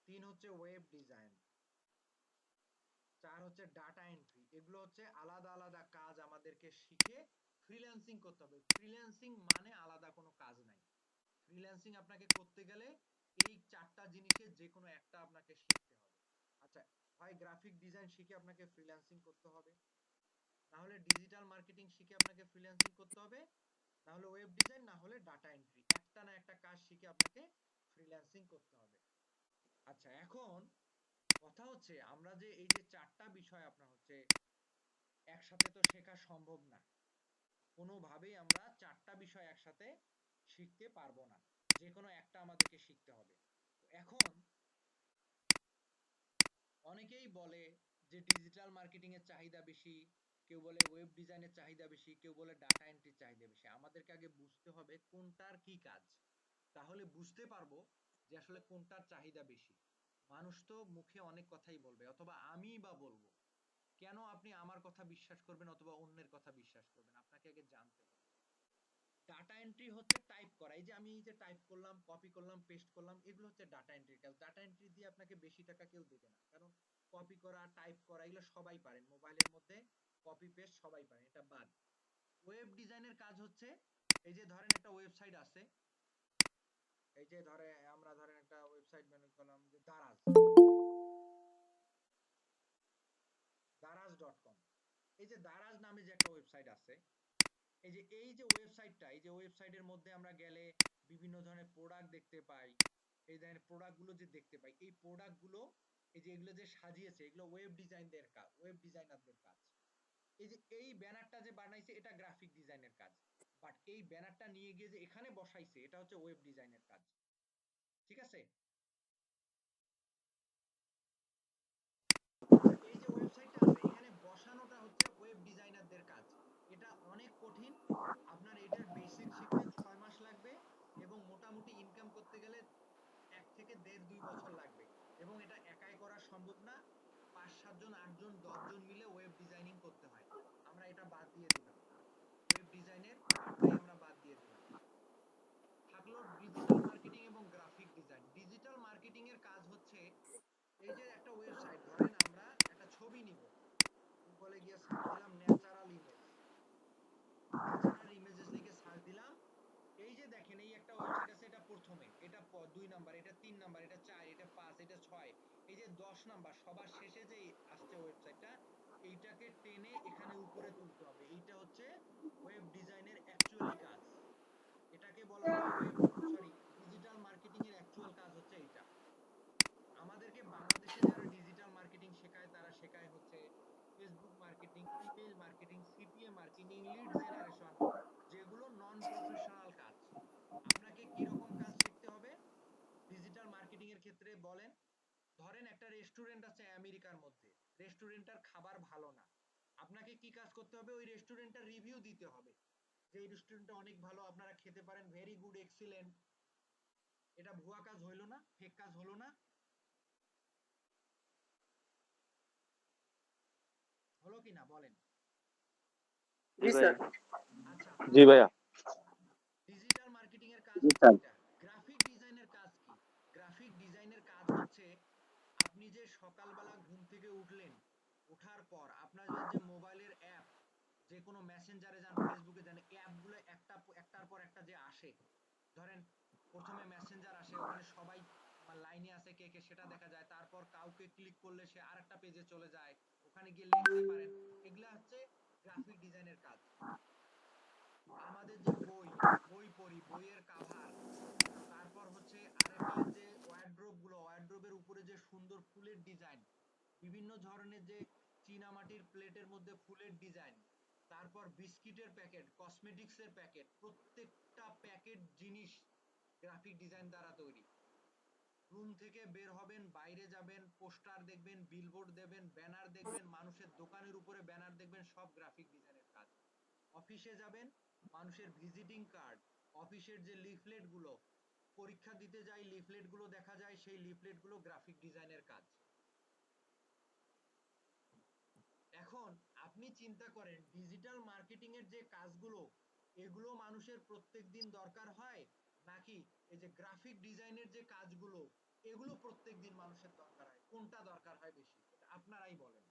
[SPEAKER 1] তিন হচ্ছে ওয়েব ডিজাইন, চার হচ্ছে ডাটা এন্ট্রি। এগুলো হচ্ছে আলাদা আলাদা কাজ আমাদেরকে শিখে ফ্রিল্যান্সিং করতে হবে। ফ্রিল্যান্সিং মানে আলাদা কোনো কাজ নাই। ফ্রিল্যান্সিং আপনাকে করতে গেলে এই চারটা জিনিসের যে কোনো একটা আপনাকে শিখতে হবে। আচ্ছা, হয় গ্রাফিক ডিজাইন শিখে আপনাকে ফ্রিল্যান্সিং করতে হবে, না হলে ডিজিটাল মার্কেটিং শিখে আপনাকে ফ্রিল্যান্সিং করতে হবে, না হলে ওয়েব ডিজাইন, না হলে ডাটা এন্ট্রি। একটা না একটা কাজ শিখে আপনাকে ফ্রিল্যান্সিং করতে হবে। আচ্ছা, এখন কথা হচ্ছে আমরা যে এই যে চারটা বিষয় আপনার হচ্ছে একসাথে তো শেখা সম্ভব না। কোনোভাবেই আমরা চারটা বিষয় একসাথে শিখতে পারবো না, যে কোনো একটা আমাদেরকে শিখতে হবে। এখন অনেকেই বলে যে ডিজিটাল মার্কেটিং এর চাহিদা বেশি, কেউ বলে ওয়েব ডিজাইনের চাহিদা বেশি, কেউ বলে ডাটা এন্ট্রির চাহিদা বেশি। আমাদেরকে আগে বুঝতে হবে কোনটার কি কাজ, তাহলে বুঝতে পারবো যে আসলে কোনটার চাহিদা বেশি। মানুষ তো মুখে অনেক কথাই বলবে, অথবা আমি বা বলবো। কেন আপনি আমার কথা বিশ্বাস করবেন অথবা অন্যের কথা বিশ্বাস করবেন? আপনাকে আগে জানতে হবে। ডাটা এন্ট্রি হচ্ছে টাইপ করা। এই যে আমি এই যে টাইপ করলাম, কপি করলাম, পেস্ট করলাম, এগুলো হচ্ছে ডাটা এন্ট্রির কাজ। ডাটা এন্ট্রি দিয়ে আপনাকে বেশি টাকা কেউ দেবে না, কারণ কপি করা টাইপ করা এগুলো সবাই পারেন, মোবাইলের মধ্যে কপি পেস্ট সবাই পারেন, এটা বাদ। ওয়েব ডিজাইনের কাজ হচ্ছে এই যে ধরেন একটা ওয়েবসাইট আছে, এই যে আমরা ধরেন একটা ওয়েবসাইট বানিয়ে করলাম যে দারাজ.com। এই যে দারাজ নামে যে একটা ওয়েবসাইট আছে, এই যে ওয়েবসাইটটা, এই যে ওয়েবসাইটের মধ্যে আমরা গেলে বিভিন্ন ধরনের প্রোডাক্ট দেখতে পাই। এই ধরনের প্রোডাক্ট গুলো যে দেখতে পাই, এই প্রোডাক্ট গুলো এই যে এগুলো যে সাজিয়েছে, এগুলো ওয়েব ডিজাইনদের কাজ, ওয়েব ডিজাইনারদের কাজ। এই যে এই ব্যানারটা যে বানাইছে, এটা গ্রাফিক ডিজাইনের কাজ। বাট এই ব্যানারটা নিয়ে গিয়ে যে এখানে বসাইছে, এটা হচ্ছে ওয়েব ডিজাইনের কাজ। ঠিক আছে? এই যে ওয়েবসাইটটা আছে, এখানে বসানোটা হচ্ছে ওয়েব ডিজাইনারদের কাজ। এটা অনেক কঠিন। আপনার এটার বেসিক শিখতে 6 মাস লাগবে, এবং মোটামুটি ইনকাম করতে গেলে 1 থেকে 1.5-2 বছর লাগবে। এবং এটা একাই করা সম্ভব না, 5-7 জন 8 জন 10 জন মিলে ওয়েব ডিজাইনিং করতে হয়। আমরা এটা বাদ দিয়ে দিলাম, ওয়েব ডিজাইনের পার্টটাই আমরা বাদ দিয়ে দিলাম। থাকলো ডিজিটাল মার্কেটিং এবং গ্রাফিক ডিজাইন। ডিজিটাল মার্কেটিং এর কাজ হচ্ছে এই যে একটা ওয়েবসাইট, ধরেন আমরা একটা ছবি নিব, গুগলে গিয়ে সার্চ দিলাম ন্যাচারাল ইমেজেস লিখে সার্চ দিলাম। এই যে দেখেন, এই একটা ওয়েবসাইট আছে, এটা প্রথমে, এটা 2 নাম্বার, এটা 3 নাম্বার, এটা 4, এটা 5, এটা 6, এই যে 10 নাম্বার সবার শেষে যে আসছে ওয়েবসাইটটা, এইটাকে টেনে এখানে উপরে তুলতে হবে। এইটা হচ্ছে ওয়েব ডিজাইনের অ্যাকচুয়ালি কাজ। এটাকে বলা হয় ডিজিটাল মার্কেটিং এর অ্যাকচুয়াল কাজ হচ্ছে এইটা। আমাদেরকে বাংলাদেশে যারা ডিজিটাল মার্কেটিং শেখায়, তারা শেখায় হচ্ছে Facebook marketing, email marketing, CPA marketing, lead generation, যেগুলো নন প্রফেশনাল কাজ। আপনাকে কি রকম কাজ শিখতে হবে ডিজিটাল মার্কেটিং এর ক্ষেত্রে বলেন? ধরেন একটা রেস্টুরেন্ট আছে আমেরিকার মধ্যে, রেস্টুরেন্টটার খাবার ভালো না। আপনাকে কি কাজ করতে হবে? ওই রেস্টুরেন্টটার রিভিউ দিতে হবে যে এই রেস্টুরেন্টটা অনেক ভালো, আপনারা খেতে পারেন, ভেরি গুড, এক্সিলেন্ট। এটা ভুয়া কাজ হইলো না? ফেক কাজ হলো না? হলো কি না বলেন?
[SPEAKER 3] জি
[SPEAKER 2] জি
[SPEAKER 3] ভাইয়া।
[SPEAKER 2] স্যার।
[SPEAKER 1] আচ্ছা,
[SPEAKER 3] জি
[SPEAKER 1] তাহলে
[SPEAKER 3] ভাইয়া।
[SPEAKER 1] ডিজিটাল মার্কেটিং এর কাজ
[SPEAKER 6] জি
[SPEAKER 1] হচ্ছে
[SPEAKER 6] স্যার।
[SPEAKER 1] এটা। গ্রাফিক ডিজাইনের কাজ কি? গ্রাফিক ডিজাইনের কাজ হচ্ছে আপনি যে সকালবেলা ঘুম থেকে উঠলেন, ওঠার পর আপনার যে মোবাইলের অ্যাপ, যে কোনো মেসেঞ্জারে যান, ফেসবুকে যান, অ্যাপগুলো একটার পর একটা যে আসে, ধরেন প্রথমে মেসেঞ্জার আসে, ওখানে সবাই লাইনে আছে কে কে সেটা দেখা যায়, তারপর কাউকে ক্লিক করলে সে আরেকটা পেজে চলে যায়, ওখানে গিয়ে লিখতে পারেন। এগুলা হচ্ছে গ্রাফিক ডিজাইনের কাজ। আমাদের যে বই পড়ি, বইয়ের কাভার, তারপর হচ্ছে আরেকটা যে ওয়ার্ড্রোব গুলো, ওয়ার্ড্রোবের উপরে যে সুন্দর ফুলের ডিজাইন, বিভিন্ন ধরনের যে চীনামাটির প্লেটের মধ্যে ফুলের ডিজাইন, তারপর বিস্কিটের প্যাকেট, কসমেটিক্সের প্যাকেট, প্রত্যেকটা প্যাকেট জিনিস গ্রাফিক ডিজাইন দ্বারা তৈরি। রুম থেকে বের হবেন, বাইরে যাবেন, পোস্টার দেখবেন, বিলবোর্ড দেখবেন, ব্যানার দেখবেন, মানুষের দোকানের উপরে ব্যানার দেখবেন, সব গ্রাফিক ডিজাইনের কাজ। অফিসে যাবেন, মানুষের ভিজিটিং কার্ড, অফিসের যে লিফলেট গুলো, পরীক্ষা দিতে যাই লিফলেট গুলো দেখা যায়, সেই লিফলেট গুলো গ্রাফিক ডিজাইনের কাজ। এখন আপনি চিন্তা করেন ডিজিটাল মার্কেটিং এর যে কাজগুলো, এগুলো মানুষের প্রত্যেকদিন দরকার হয়, নাকি এই যে গ্রাফিক ডিজাইনের যে কাজগুলো, এগুলো প্রত্যেকদিন মানুষের দরকার হয়? কোনটা দরকার হয় বেশি? এটা আপনারাই বলেন।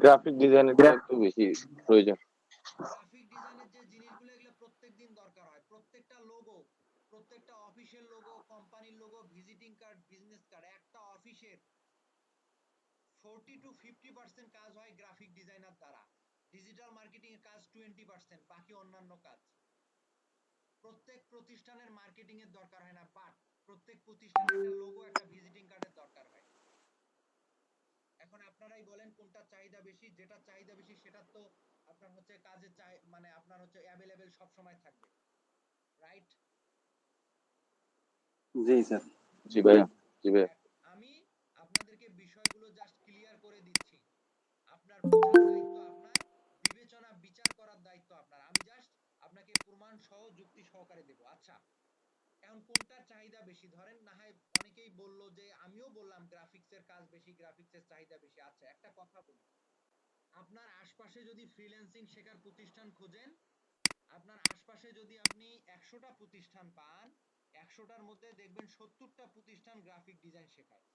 [SPEAKER 7] গ্রাফিক ডিজাইনেরটা একটু বেশি প্রয়োজন।
[SPEAKER 1] গ্রাফিক ডিজাইনের যে জিনিসগুলো, এগুলো প্রত্যেকদিন দরকার হয়। প্রত্যেকটা লোগো, প্রত্যেকটা অফিসের লোগো, কোম্পানির logo, visiting card, business card, একটা অফিসের 40 to 50% কাজ হয় গ্রাফিক ডিজাইনার দ্বারা। ডিজিটাল মার্কেটিং এর কাজ 20%, বাকি অন্যান্য কাজ। প্রত্যেক প্রতিষ্ঠানের মার্কেটিং এর দরকার হয় না, বাট প্রত্যেক প্রতিষ্ঠানের একটা লোগো, একটা ভিজিটিং কার্ডের দরকার হয়। এখন আপনারাই বলেন কোনটা চাহিদা বেশি? যেটা চাহিদা বেশি সেটা তো আপনার হচ্ছে কাজে মানে আপনার হচ্ছে অ্যাভেলেবেল সব সময় থাকবে, রাইট?
[SPEAKER 8] জি স্যার।
[SPEAKER 7] জি ভাইয়া, জি ভাইয়া।
[SPEAKER 1] আমি আপনাদেরকে বিষয়গুলো জাস্ট ক্লিয়ার করে দিচ্ছি। আপনার বোঝার দায়িত্ব আপনার, বিবেচনা বিচার করার দায়িত্ব আপনার। আমি জাস্ট আপনাকে প্রমাণ সহ যুক্তি সহকারে দেব। আচ্ছা, এখন কোনটার চাহিদা বেশি? ধরেন না হয় অনেকেই বললো যে, আমিও বললাম গ্রাফিক্সের কাজ বেশি, গ্রাফিক্সের চাহিদা বেশি। আচ্ছা, একটা কথা বলি, আপনার আশপাশে যদি ফ্রিল্যান্সিং শেখার প্রতিষ্ঠান খোঁজেন, আপনার আশপাশে যদি আপনি 100টা প্রতিষ্ঠান পান, 100টার মধ্যে দেখবেন 70টা প্রতিষ্ঠান গ্রাফিক ডিজাইন শেখায়,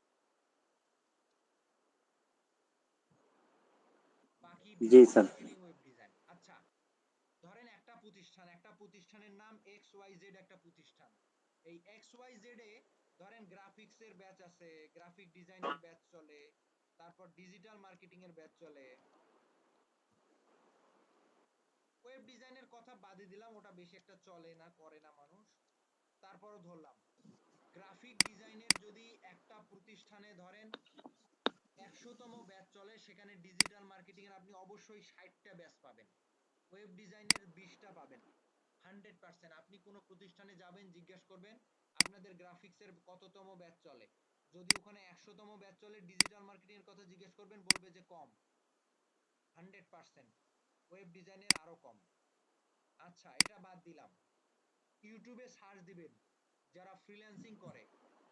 [SPEAKER 1] বাকি
[SPEAKER 8] জি
[SPEAKER 1] digital
[SPEAKER 8] sir.
[SPEAKER 1] Marketing, web design. আচ্ছা, ধরেন একটা প্রতিষ্ঠানের নাম XYZ, একটা প্রতিষ্ঠান। এই XYZ এ ধরেন গ্রাফিক্সের ব্যাচ আছে, গ্রাফিক ডিজাইনের ব্যাচ চলে, তারপর ডিজিটাল মার্কেটিং এর ব্যাচ চলে। ওয়েব ডিজাইনের কথা বাদই দিলাম, ওটা বেশি একটা চলে না, করে না মানুষ। তারপরও ধরলাম গ্রাফিক ডিজাইনের যদি একটা প্রতিষ্ঠানে ধরেন 100তম ব্যাচ চলে, সেখানে ডিজিটাল মার্কেটিং এর আপনি অবশ্যই 60টা ব্যাচ পাবেন, ওয়েব ডিজাইনের 20টা পাবেন, 100%। আপনি কোনো প্রতিষ্ঠানে যাবেন, জিজ্ঞেস করবেন আপনাদের গ্রাফিক্সের কততম ব্যাচ চলে, যদি ওখানে 100তম ব্যাচ চলে, ডিজিটাল মার্কেটিং এর কথা জিজ্ঞেস করবেন, বলবে যে কম, 100%। ওয়েব ডিজাইনের আরো কম। আচ্ছা, এটা বাদ দিলাম। ইউটিউবে সার্চ দিবেন, যারা ফ্রিল্যান্সিং করে,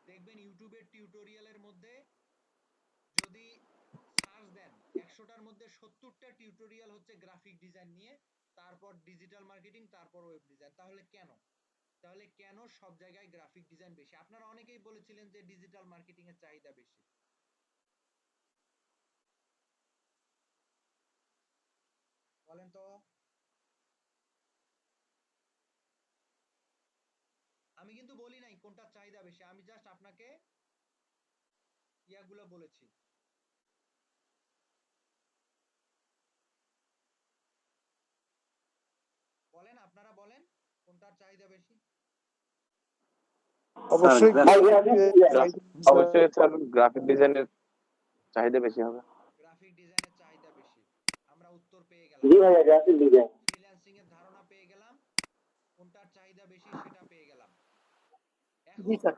[SPEAKER 1] দেখবেন ইউটিউবের টিউটোরিয়ালের মধ্যে যদি সার্চ দেন, 100টার মধ্যে 70টা টিউটোরিয়াল হচ্ছে গ্রাফিক ডিজাইন নিয়ে, তারপর ডিজিটাল মার্কেটিং, তারপর ওয়েব ডিজাইন। তাহলে কেন সব জায়গায় গ্রাফিক ডিজাইন বেশি? আপনারা অনেকেই বলেছিলেন যে ডিজিটাল মার্কেটিং এর চাহিদা বেশি। বলেন তো। আমি কিন্তু বলি নাই কোনটার চাহিদা বেশি, আমি জাস্ট আপনাকে ইয়াগুলো বলেছি। বলেন, আপনারা বলেন কোনটার চাহিদা বেশি?
[SPEAKER 5] অবশ্যই
[SPEAKER 7] অবশ্যই স্যার, গ্রাফিক ডিজাইনের চাহিদা বেশি হবে।
[SPEAKER 1] গ্রাফিক ডিজাইনের চাহিদা বেশি, আমরা উত্তর পেয়ে গেলাম।
[SPEAKER 6] জি ভাইয়া, গ্রাফিক ডিজাইন।
[SPEAKER 1] ফ্রিল্যান্সিং এর ধারণা পেয়ে গেলাম, কোনটার চাহিদা বেশি সেটা পেয়ে গেলাম।
[SPEAKER 2] জি
[SPEAKER 1] এখন
[SPEAKER 2] স্যার।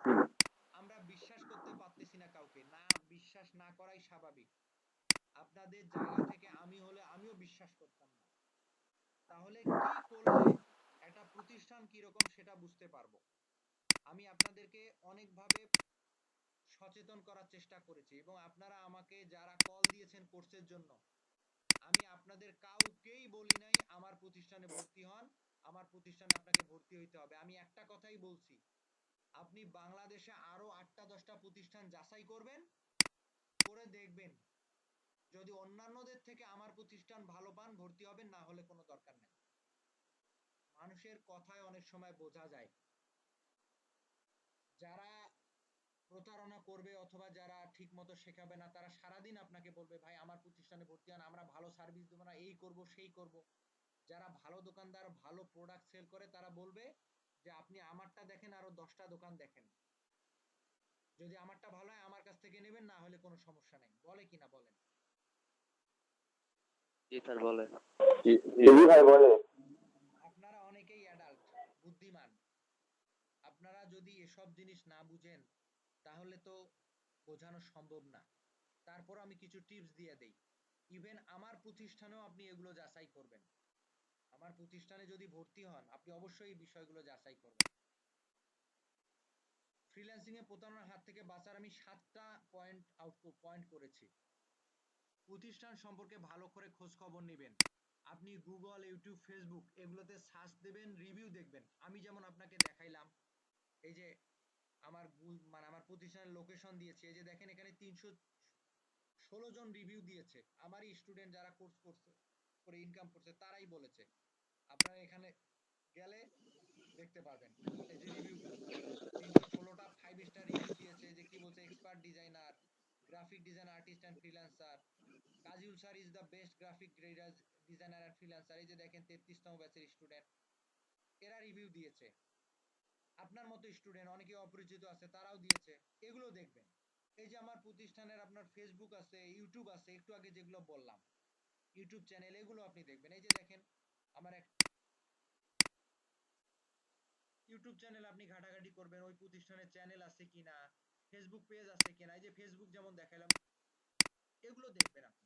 [SPEAKER 1] আমরা বিশ্বাস করতে পারতেছি না কাউকে, না বিশ্বাস না করাই স্বাভাবিক। আপনাদের জায়গা থেকে আমি হলে আমিও বিশ্বাস করতাম না। তাহলে কি করলে একটা প্রতিষ্ঠান কিরকম সেটা বুঝতে পারবো? আমি আপনাদেরকে অনেকভাবে সচেতন করার চেষ্টা করেছি, এবং আপনারা আমাকে যারা কল দিয়েছেন কোর্সের জন্য, আমি আপনাদের কাউকেই বলি নাই আমার প্রতিষ্ঠানে ভর্তি হন, আমার প্রতিষ্ঠানে আপনাকে ভর্তি হইতে হবে। আমি একটা কথাই বলছি, আপনি বাংলাদেশে আরো 8টা 10টা প্রতিষ্ঠান যাচাই করবেন, করে দেখবেন, যদি অন্যান্যদের থেকে আমার প্রতিষ্ঠান ভালো পান, ভর্তি হবেন, না হলে কোনো দরকার নেই। মানুষের কথায় অনেক সময় বোঝা যায়। যারা প্রতারণা করবে অথবা যারা ঠিক মতো শেখাবে না, তারা সারাদিন আপনাকে বলবে ভাই আমার প্রতিষ্ঠানে ভর্তি হন, আমরা ভালো সার্ভিস দেবো না, এই করব সেই করব। যারা ভালো দোকানদার, ভালো প্রোডাক্ট সেল করে, তারা বলবে যে আপনি আমারটা দেখেন, আরো 10টা দোকান দেখেন। যদি আমারটা ভালো হয় আমার কাছ থেকে নেবেন, না হলে কোনো সমস্যা নাই। বলে কিনা বলেন?
[SPEAKER 3] জি স্যার বলে।
[SPEAKER 7] জি ভাই বলে।
[SPEAKER 1] আপনারা অনেকেই অ্যাডাল্ট, বুদ্ধিমান। আপনারা যদি এসব জিনিস না বুঝেন তাহলে তো বোঝানো সম্ভব না। তারপর আমি কিছু টিপস দিয়ে দেই। ইভেন আমার প্রতিষ্ঠানেও আপনি এগুলো যাচাই করবেন। আমার প্রতিষ্ঠানে যদি ভর্তি হন আপনি অবশ্যই এই বিষয়গুলো যাচাই করবেন। ফ্রিল্যান্সিং এ প্রতারণার হাত থেকে বাঁচার আমি 7টা পয়েন্ট করেছি। প্রতিষ্ঠান সম্পর্কে ভালো করে খোঁজ খবর নেবেন। আপনি গুগল, ইউটিউব, ফেসবুক এগুলোতে সার্চ দেবেন, রিভিউ দেখবেন। আমি যেমন আপনাকে দেখাইলাম, এই যে আমার প্রতিষ্ঠানের লোকেশন দিয়েছে, এই যে দেখেন এখানে 316 জন রিভিউ দিয়েছে। আমারই স্টুডেন্ট যারা কোর্স করছে করে ইনকাম করছে তারাই বলেছে। আপনারা এখানে গেলে দেখতে পাবেন এই যে রিভিউগুলো। 316টা 5 স্টার রিভিউ দিয়েছে। যে কি বলছে, expert designer, graphic design artist and freelancer, Kaziul sir is the best graphic designer and freelancer. এই যে দেখেন 33তম ব্যাচের স্টুডেন্ট, এরা রিভিউ দিয়েছে। আপনার মতো স্টুডেন্ট অনেকে অপরিচিত আছে, তারাও দিয়েছে। এগুলো দেখবেন। এই যে আমার প্রতিষ্ঠানের আপনার ফেসবুক আছে, ইউটিউব আছে, একটু আগে যেগুলো বললাম ইউটিউব চ্যানেল, এগুলো আপনি দেখবেন। এই যে দেখেন আমার এক ইউটিউব চ্যানেল আপনি ঘাটাঘাটি করবেন ওই প্রতিষ্ঠানের চ্যানেল আছে কিনা, ফেসবুক পেজ আছে কিনা। এই যে ফেসবুক যেমন দেখালাম, এগুলো দেখবেন আপনি।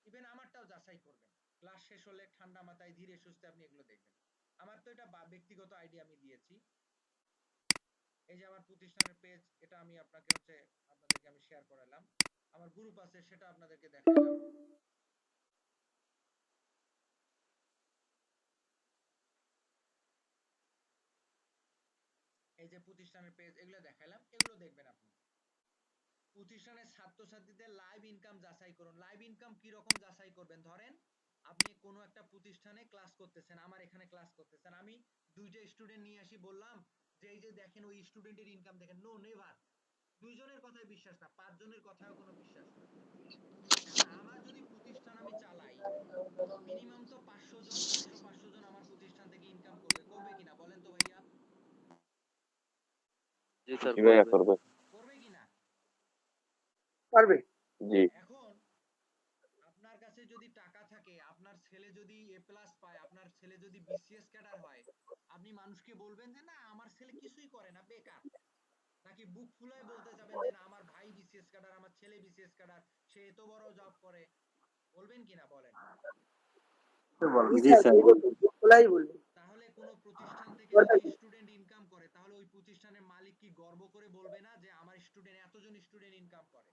[SPEAKER 1] ইভেন আমারটাও যাচাই করবেন। ক্লাস শেষ হলে ঠান্ডা মাথায় ধীরে সুস্থে আপনি এগুলো দেখবেন। আমার তো এটা ব্যক্তিগত আইডিয়া আমি দিয়েছি। এই যে আমার প্রতিষ্ঠানের পেজ, এটা আমি আপনাদেরকে আমি শেয়ার করালাম। আমার গ্রুপ আছে, সেটা আপনাদেরকে দেখালাম। এই যে প্রতিষ্ঠানের পেজ, এগুলো দেখালাম, এগুলো দেখবেন আপনি। প্রতিষ্ঠানের ছাত্রছাত্রীদের লাইভ ইনকাম যাচাই করুন। লাইভ ইনকাম কি রকম যাচাই করবেন? ধরেন আপনি কোনো একটা প্রতিষ্ঠানে ক্লাস করতেছেন, আমার এখানে ক্লাস করতেছেন, আমি 2টা স্টুডেন্ট নিয়ে আসি, বললাম যে এই যে দেখেন ওই স্টুডেন্টের ইনকাম দেখেন। No, never. 2জনের কথায় বিশ্বাস না, 5জনের কথাও কোনো বিশ্বাস না। এখন আমার যদি প্রতিষ্ঠান আমি চালাই, মিনিমাম তো 500 জন 400-500 জন আমার প্রতিষ্ঠান থেকে ইনকাম করবে কিনা বলেন তো ভাইয়া?
[SPEAKER 3] জি স্যার
[SPEAKER 7] জি ভাইয়া
[SPEAKER 3] করবে।
[SPEAKER 7] করবে।
[SPEAKER 1] করবে কিনা?
[SPEAKER 2] পারবে।
[SPEAKER 7] জি।
[SPEAKER 1] এখন আপনার কাছে যদি টাকা থাকে, আপনার ছেলে যদি এ প্লাস পায়, আপনার ছেলে যদি বিসিএস ক্যাডার হয়, আপনি মানুষকে বলবেন যে না আমার ছেলে কিছুই করে না, বেকার? নাকি বুক ফুলায় বলতে যাবেন যে না আমার ভাই বিসিএস ক্যাডার, আমার ছেলে বিসিএস ক্যাডার, সে এত বড় জব করে? বলবেন কিনা বলেন?
[SPEAKER 2] জি স্যার, খোলাই বলবো।
[SPEAKER 1] তাহলে কোন প্রতিষ্ঠান থেকে যদি স্টুডেন্ট ইনকাম করে, তাহলে ওই প্রতিষ্ঠানের মালিক কি গর্ব করে বলবে না যে আমার স্টুডেন্ট এতজন স্টুডেন্ট ইনকাম করে?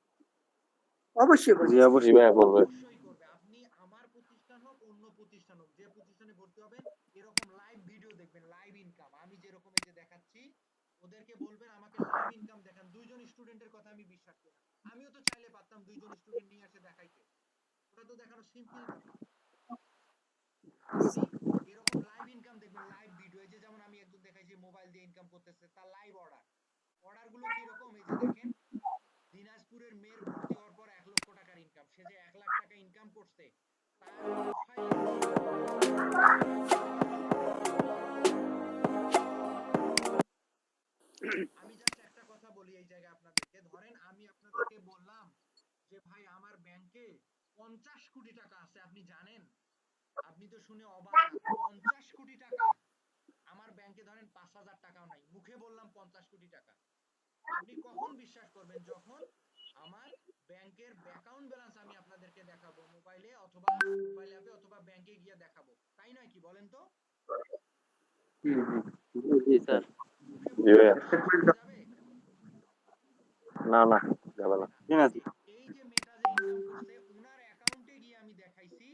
[SPEAKER 2] অবশ্যই
[SPEAKER 7] জি
[SPEAKER 2] বলবো।
[SPEAKER 7] অবশ্যই ভাইয়া বলবে।
[SPEAKER 1] অবশ্যই করবে। আপনি আমার প্রতিষ্ঠান হোক অন্য প্রতিষ্ঠান হোক, যে প্রতিষ্ঠানে ভর্তি হবেন এরকম লাইভ ভিডিও দেখবেন, লাইভ ইনকাম। আমি যেরকম এই যে দেখাচ্ছি, ওদেরকে বলবেন আমাকে লাইভ ইনকাম দেখান। 2জন স্টুডেন্টের কথা আমি বিশ্বাস করি না। আমিও তো চাইলে পারতাম 2জন স্টুডেন্ট নিয়ে এসে দেখাইতে, ওটা তো দেখানো সিম্পল ব্যাপার। আপনি এরকম লাইভ ইনকাম দেখবেন, লাইভ ভিডিও। এই যে যেমন আমি একজন দেখাইছি মোবাইল দিয়ে ইনকাম করতেছে, তার লাইভ অর্ডারগুলো কি রকম, এই যে দেখেন দিনাজপুরের মেয়ের ভর্তি হওয়ার পর 1 লক্ষ টাকার ইনকাম। সে যে 1 লাখ টাকা ইনকাম করছে, তার প্রোফাইলে আমি জাস্ট একটা কথা বলি এই জায়গায় আপনাদেরকে। ধরেন আমি আপনাদেরকে বললাম যে ভাই আমার ব্যাংকে 50 কোটি টাকা আছে, আপনি জানেন? আপনি তো শুনে অবাক না, 50 কোটি টাকা আমার ব্যাংকে। ধরেন 5,000 টাকাও নাই, মুখে বললাম 50 কোটি টাকা। আপনি কখন বিশ্বাস করবেন? যখন আমার ব্যাংকের অ্যাকাউন্ট ব্যালেন্স আমি আপনাদেরকে দেখাবো মোবাইলে, অথবা মোবাইল অ্যাপে, অথবা ব্যাংকে গিয়ে দেখাবো। তাই নয় কি বলেন তো?
[SPEAKER 3] জি স্যার।
[SPEAKER 1] মুখে
[SPEAKER 7] জি
[SPEAKER 1] বললে
[SPEAKER 7] ভাইয়া।
[SPEAKER 1] কি বিশ্বাস করা যাবে?
[SPEAKER 7] না না যাবে না।
[SPEAKER 1] না। এই যে মেটা যে ইনকাম করছে, ওনার অ্যাকাউন্টে গিয়ে আমি দেখাইছি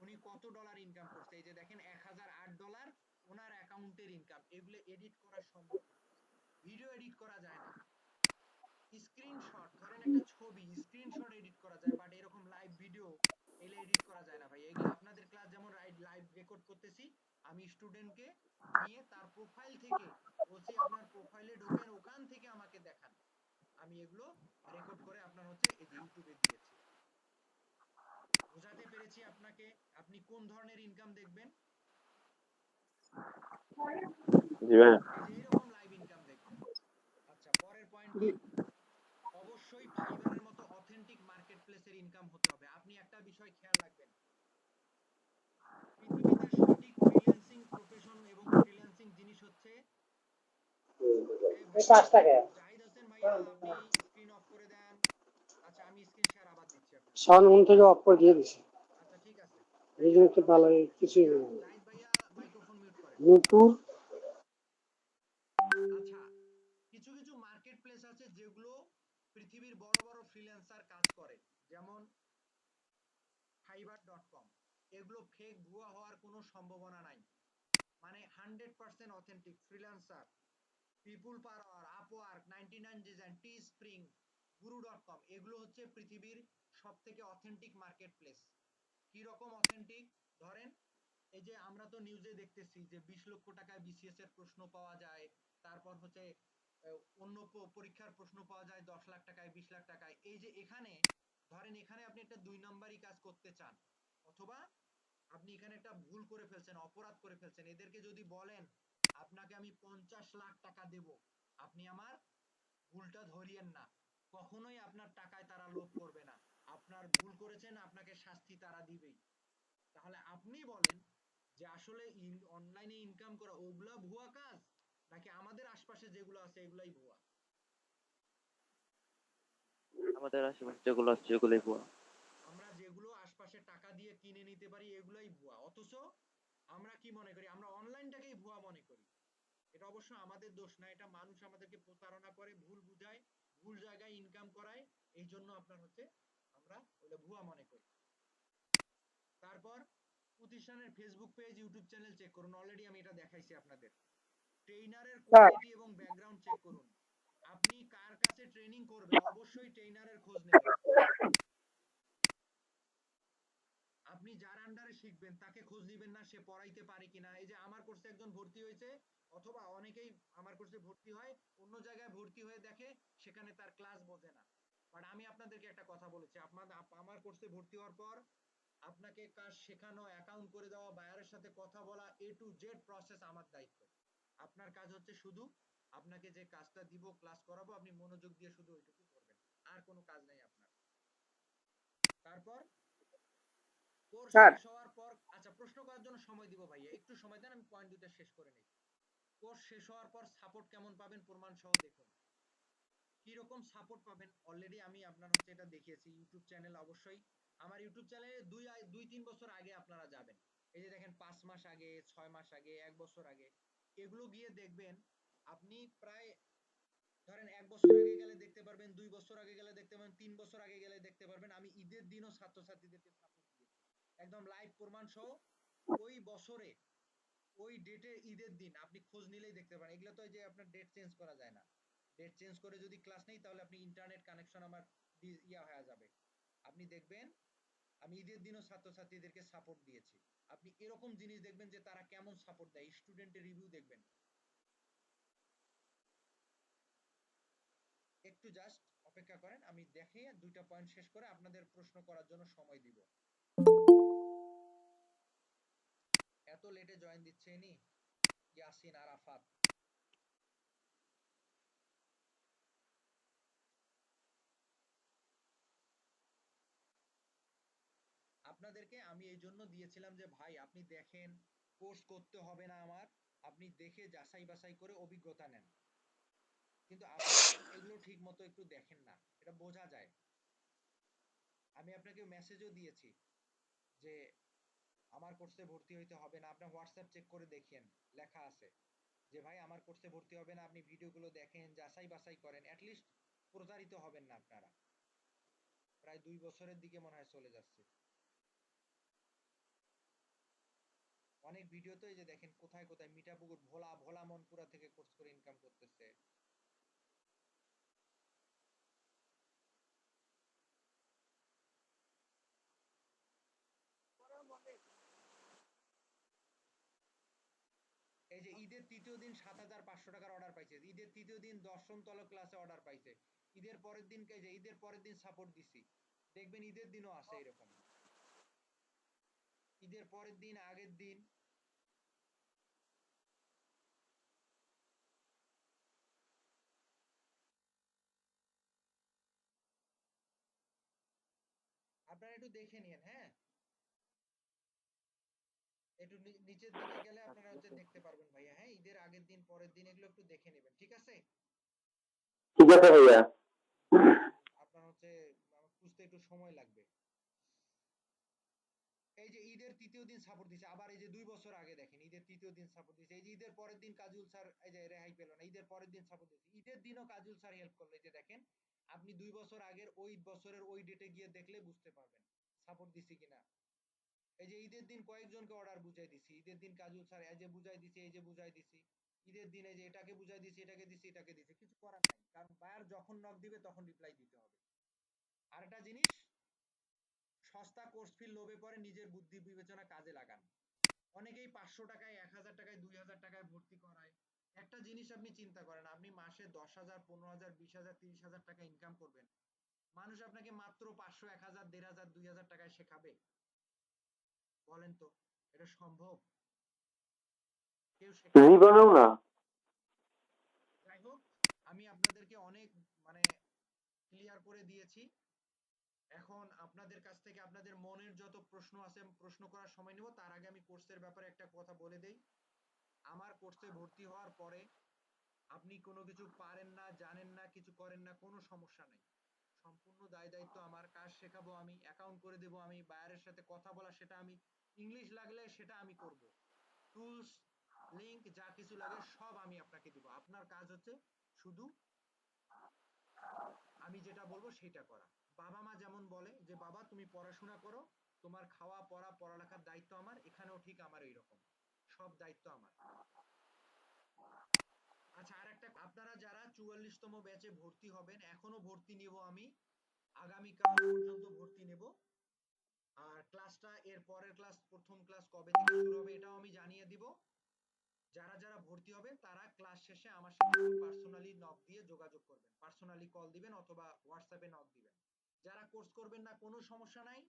[SPEAKER 1] উনি কত ডলার ইনকাম করছে। এই যে দেখেন $1008 ওনার অ্যাকাউন্টের ইনকাম। এগুলো এডিট করা সম্ভব, ভিডিও এডিট করা যায় না। স্ক্রিনশট, ধরেন একটা ছবি স্ক্রিনশট এডিট করা যায়, বাট এরকম লাইভ ভিডিও এগুলো এডিট করা যায় না ভাই। এগুলো আপনাদের ক্লাস যেমন লাইভ রেকর্ড করতেছি, আমি স্টুডেন্টকে নিয়ে তার প্রোফাইল থেকে বলছি আপনার প্রোফাইলে ঢোকেন, ওখান থেকে আমাকে দেখান। আমি এগুলো রেকর্ড করে আপনার এই যে ইউটিউবে দিয়েছি। বোঝাতে পেরেছি আপনাকে? আপনি কোন ধরনের ইনকাম দেখবেন?
[SPEAKER 7] জি ভাইয়া।
[SPEAKER 1] এই যে এরকম লাইভ ইনকাম দেখবেন। আচ্ছা, পরের পয়েন্ট কি? বিষয় খেয়াল রাখবেন। পৃথিবীতে সঠিক ফ্রিল্যান্সিং প্রফেশন এবং ফ্রিল্যান্সিং জিনিস হচ্ছে জাহিদ হোসেন ভাইয়া, আপনি স্ক্রিন অফ করে দেন। আচ্ছা, আমি স্ক্রিন শেয়ার আবার দিচ্ছি আপনাকে।
[SPEAKER 8] সাউন্ড থেকে অফ করে দিয়ে দিছি।
[SPEAKER 1] আচ্ছা ঠিক আছে,
[SPEAKER 8] এই জন্য একটু ভালো কিছুই
[SPEAKER 1] জাহিদ ভাইয়া মাইক্রোফোন মিউট করেন।
[SPEAKER 8] নূপুর
[SPEAKER 1] আচ্ছা, কিছু কিছু মার্কেট প্লেস আছে যেগুলো পৃথিবীর বড় বড় ফ্রিল্যান্সার কাজ করে, যেমন fiverr.com। এগুলো ফেক ভুয়া হওয়ার কোনো সম্ভাবনা নাই, মানে 100% অথেন্টিক ফ্রিল্যান্সার। পিপুল পার আওয়ার, আপওয়ার্ক, 99 ডিজাইন, টি স্প্রিং, গুরু.com, এগুলো হচ্ছে পৃথিবীর সব থেকে অথেন্টিক মার্কেট প্লেস। কি রকম অথেন্টিক? ধরেন এই যে আমরা তো নিউজে দেখতেছি যে 20 লক্ষ টাকায় বিসিএস এর প্রশ্ন পাওয়া যায়, তারপর হচ্ছে অন্য পরীক্ষার প্রশ্ন পাওয়া যায় 10 লাখ টাকায়, 20 লাখ টাকায়। এই যে এখানে ধরেন এখানে আপনি একটা 2 নাম্বারই কাজ করতে চান, অথবা আপনি এখানে একটা ভুল করে ফেলছেন, অপরাধ করে ফেলছেন, এদেরকে যদি বলেন আপনাকে আমি 50 লাখ টাকা দেব, আপনি আমার ভুলটা ধরিয়েন না, কখনোই আপনার টাকায় তারা লোভ করবে না। আপনার ভুল করেছেন, আপনাকে শাস্তি তারা দিবেই। তাহলে আপনি বলেন যে আসলে অনলাইনে ইনকাম করা ওগুলা ভুয়া কাজ, নাকি আমাদের আশপাশে যেগুলো আছে এগুলাই ভুয়া?
[SPEAKER 3] আমাদের আশেপাশে যেগুলো আছে সেগুলোই ভুয়া।
[SPEAKER 1] আমরা যেগুলো আশপাশে টাকা দিয়ে কিনে নিতে পারি এগুলাই ভুয়া, অথচ আমরা কি মনে করি? আমরা অনলাইনটাকেই ভুয়া মনে করি। এটা অবশ্য আমাদের দোষ না, এটা মানুষ আমাদেরকে প্রতারণা করে, ভুল বুঝায়, ভুল জায়গায় ইনকাম করায়, এই জন্য আপনার হচ্ছে আমরা ওটা ভুয়া মনে করি। তারপর প্রতিষ্ঠানের Facebook page, YouTube channel check করুন, অলরেডি আমি এটা দেখাইছি আপনাদের। ট্রেইনারের কোয়ালিটি এবং ব্যাকগ্রাউন্ড চেক করুন। আপনি কার কাছে ট্রেনিং করবেন অবশ্যই ট্রেইনারের খোঁজ নেবেন। আপনি যার আন্ডারে শিখবেন তাকে খোঁজ নেবেন না সে পড়াইতে পারে কিনা। এই যে আমার কোর্সে একজন ভর্তি হয়েছে, অথবা অনেকেই আমার কোর্সে ভর্তি হয়, অন্য জায়গায় ভর্তি হয়ে দেখে সেখানে তার ক্লাস বোঝে না। বাট আমি আপনাদেরকে একটা কথা বলেছি, আমার কোর্সে ভর্তি হওয়ার পর আপনাকে কাজ শেখানো, অ্যাকাউন্ট করে দেওয়া, বায়ারের সাথে কথা বলা, এ টু জেড প্রসেস আমার দায়িত্ব। আপনার কাজ হচ্ছে শুধু আপনাকে যে কাজটা দিব, ক্লাস করাবো, আপনি মনোযোগ দিয়ে শুধু ওইটুকু করবেন, আর কোনো কাজ নেই আপনার। তারপর কোর্স
[SPEAKER 2] স্যার
[SPEAKER 1] শেষ হওয়ার পর, আচ্ছা প্রশ্ন করার জন্য সময় দিব ভাইয়া, একটু সময় দেন, আমি পয়েন্ট দুটো শেষ করে নেই। কোর্স শেষ হওয়ার পর সাপোর্ট কেমন পাবেন প্রমাণ সহ দেখুন। কি রকম সাপোর্ট পাবেন অলরেডি আমি আপনার হচ্ছে এটা দেখিয়েছি। ইউটিউব চ্যানেল, অবশ্যই আমার ইউটিউব চ্যানেলে 2-3 বছর আগে আপনারা যাবেন, এই যে দেখেন 5 মাস আগে, 6 মাস আগে, 1 বছর আগে, এগুলো গিয়ে দেখবেন। আপনি প্রায় ধরেন 1 বছর আগে গেলে দেখতে পারবেন, 2 বছর আগে গেলে দেখতে পারবেন, 3 বছর আগে গেলে দেখতে পারবেন। আমি ঈদের দিনও ছাত্রছাত্রীদেরকে সাপোর্ট দিয়েছি, একদম লাইভ প্রমাণ সহ। ওই বছরে ওই ডেটে ঈদের দিন আপনি খোঁজ নিলেই দেখতে পারেন। এগুলো তো যে আপনার ডেট চেঞ্জ করা যায় না, ডেট চেঞ্জ করে যদি ক্লাস নেই তাহলে আপনি ইন্টারনেট কানেকশন আমার ইয়া হয়ে যাবে। আপনি দেখবেন আমি ঈদের দিনও ছাত্রছাত্রীদেরকে সাপোর্ট দিয়েছি। আপনি এরকম জিনিস দেখবেন যে তারা কেমন সাপোর্ট দেয়, স্টুডেন্টের রিভিউ দেখবেন। একটু জাস্ট অপেক্ষা করেন, আমি দেখে 2টা পয়েন্ট শেষ করে আপনাদের প্রশ্ন করার জন্য সময় দিব। এত লেটে জয়েন দিচ্ছে ইনি, ইয়াসিন আরাফাত। আপনাদেরকে আমি এই জন্য দিয়েছিলাম যে ভাই আপনি দেখেন, কোর্স করতে হবে না আমার, আপনি দেখে যাচাই বাছাই করে অভিজ্ঞতা নেন। কিন্তু আপনারা এগুলো ঠিক মতো একটু দেখেন না, এটা বোঝা যায়। আমি আপনাকে মেসেজও দিয়েছি যে আমার কোর্সে ভর্তি হইতে হবে না, আপনার হোয়াটসঅ্যাপ চেক করে দেখেন, লেখা আছে যে ভাই আমার কোর্সে ভর্তি হবে না, আপনি ভিডিওগুলো দেখেন, যাচাই বাছাই করেন, অ্যাটলিস্ট প্রতারিত হবেন না আপনারা। প্রায় 2 বছরের দিকে মনে হয় চলে যাচ্ছে। অনেক ভিডিও তো এই যে দেখেন কোথায় কোথায় মিঠাপুকুর, ভোলা, ভোলা মনপুরা থেকে কোর্স করে ইনকাম করতেছে। এই যে ঈদের তৃতীয় দিন 7,500 টাকার অর্ডার পাইছে, ঈদের তৃতীয় দিন দশম তল ক্লাসে অর্ডার পাইছে, ঈদের পরের দিন এই যে ঈদের পরের দিন সাপোর্ট দিছি, দেখবেন ঈদের দিনও আছে এরকম, ঈদের পরের দিন, আগের দিন। আপনারা একটু দেখে নিন, হ্যাঁ, একটু নিচের দিকে গেলে আপনারা হচ্ছে দেখতে পারবেন ভাইয়া। হ্যাঁ, ঈদের আগের দিন পরের দিন এগুলো একটু দেখে নেবেন, ঠিক আছে?
[SPEAKER 7] ঠিক আছে ভাইয়া।
[SPEAKER 1] আপনার হচ্ছে আমার খুঁজতে একটু সময় লাগবে। এই যে ঈদের তৃতীয় দিন সাপোর্ট দিছে, আবার এই যে 2 বছর আগে দেখেন ঈদের তৃতীয় দিন সাপোর্ট দিছে, এই যে ঈদের পরের দিন কাজুল স্যার এই যে রেহাই পেল না, ঈদের পরের দিন সাপোর্ট দিছে, ঈদের দিনও কাজুল স্যার হেল্প করলো। এই যে দেখেন, আপনি 2 বছর আগের ওই বছরের ওই ডেটে গিয়ে দেখলে বুঝতে পারবেন সাপোর্ট দিছি কিনা। এই যে ঈদের দিন কয়েকজনকে অর্ডার বুঝাই দিছি, ঈদের দিন কাজুল স্যার এই যে বুঝাই দিছি, এই যে বুঝাই দিছি, ঈদের দিন এই যে এটাকে বুঝাই দিছি, এটাকে দিছি, এটাকে দিছি, কিছু করার নাই, কারণ বায়ার যখন নক দিবে তখন রিপ্লাই দিতে হবে। আর একটা জিনিস, সস্তা কোর্স ফি লোভে পরে নিজের বুদ্ধি বিবেচনা কাজে লাগান। অনেকেই 500 টাকায়, 1000 টাকায়, 2000 টাকায় ভর্তি করায়। একটা জিনিস আপনি চিন্তা করেন, আপনি মাসে 10,000, 15,000, 20,000, 30,000 টাকা ইনকাম করবেন, মানুষ আপনাকে মাত্র 500, 1000, 1500, 2000 টাকায় শেখাবে? বলেন তো, এটা সম্ভব? কেউ শেখাবে?
[SPEAKER 7] জীবনেও না।
[SPEAKER 1] যাই হোক, আমি আপনাদেরকে অনেক মানে ক্লিয়ার করে দিয়েছি। এখন আপনাদের কাছ থেকে আপনাদের মনের যত প্রশ্ন আছে প্রশ্ন করার সময় নেব। তার আগে আমি কোর্সের ব্যাপারে একটা কথা বলে দেই। আমার কোর্সে ভর্তি হওয়ার পরে আপনি কোনো কিছু পারেন না, জানেন না, কিছু করেন না, কোনো সমস্যা নাই। সম্পূর্ণ দায়-দায়িত্ব আমার, কাজ শেখাবো আমি, অ্যাকাউন্ট করে দেব আমি, বায়ারের সাথে কথা বলা সেটা আমি, ইংলিশ লাগলে সেটা আমি করব। টুলস, লিংক যা কিছু লাগে সব আমি আপনাকে দিব। আপনার কাজ হচ্ছে শুধু আমি যেটা বলবো সেটা করা। বাবা-মা যেমন বলে যে বাবা তুমি পড়াশোনা করো, তোমার খাওয়া, পড়া, পড়ালেখার দায়িত্ব আমার, এখানেও ঠিক আমার এইরকম। সব দায়িত্ব আমার। আচ্ছা, আরেকটা, আপনারা যারা 44তম ব্যাচে ভর্তি হবেন, এখনো ভর্তি নিব আমি, আগামীকাল পর্যন্ত ভর্তি নেব। আর ক্লাসটা এর পরের ক্লাস, প্রথম ক্লাস কবে থেকে শুরু হবে এটাও আমি জানিয়ে দিব। যারা যারা ভর্তি হবেন তারা ক্লাস শেষে আমার সাথে পার্সোনালি নক দিয়ে যোগাযোগ করবেন, পার্সোনালি কল দিবেন অথবা হোয়াটসঅ্যাপে নক দিবেন। যারা কোর্স করবেন না কোনো সমস্যা নাই,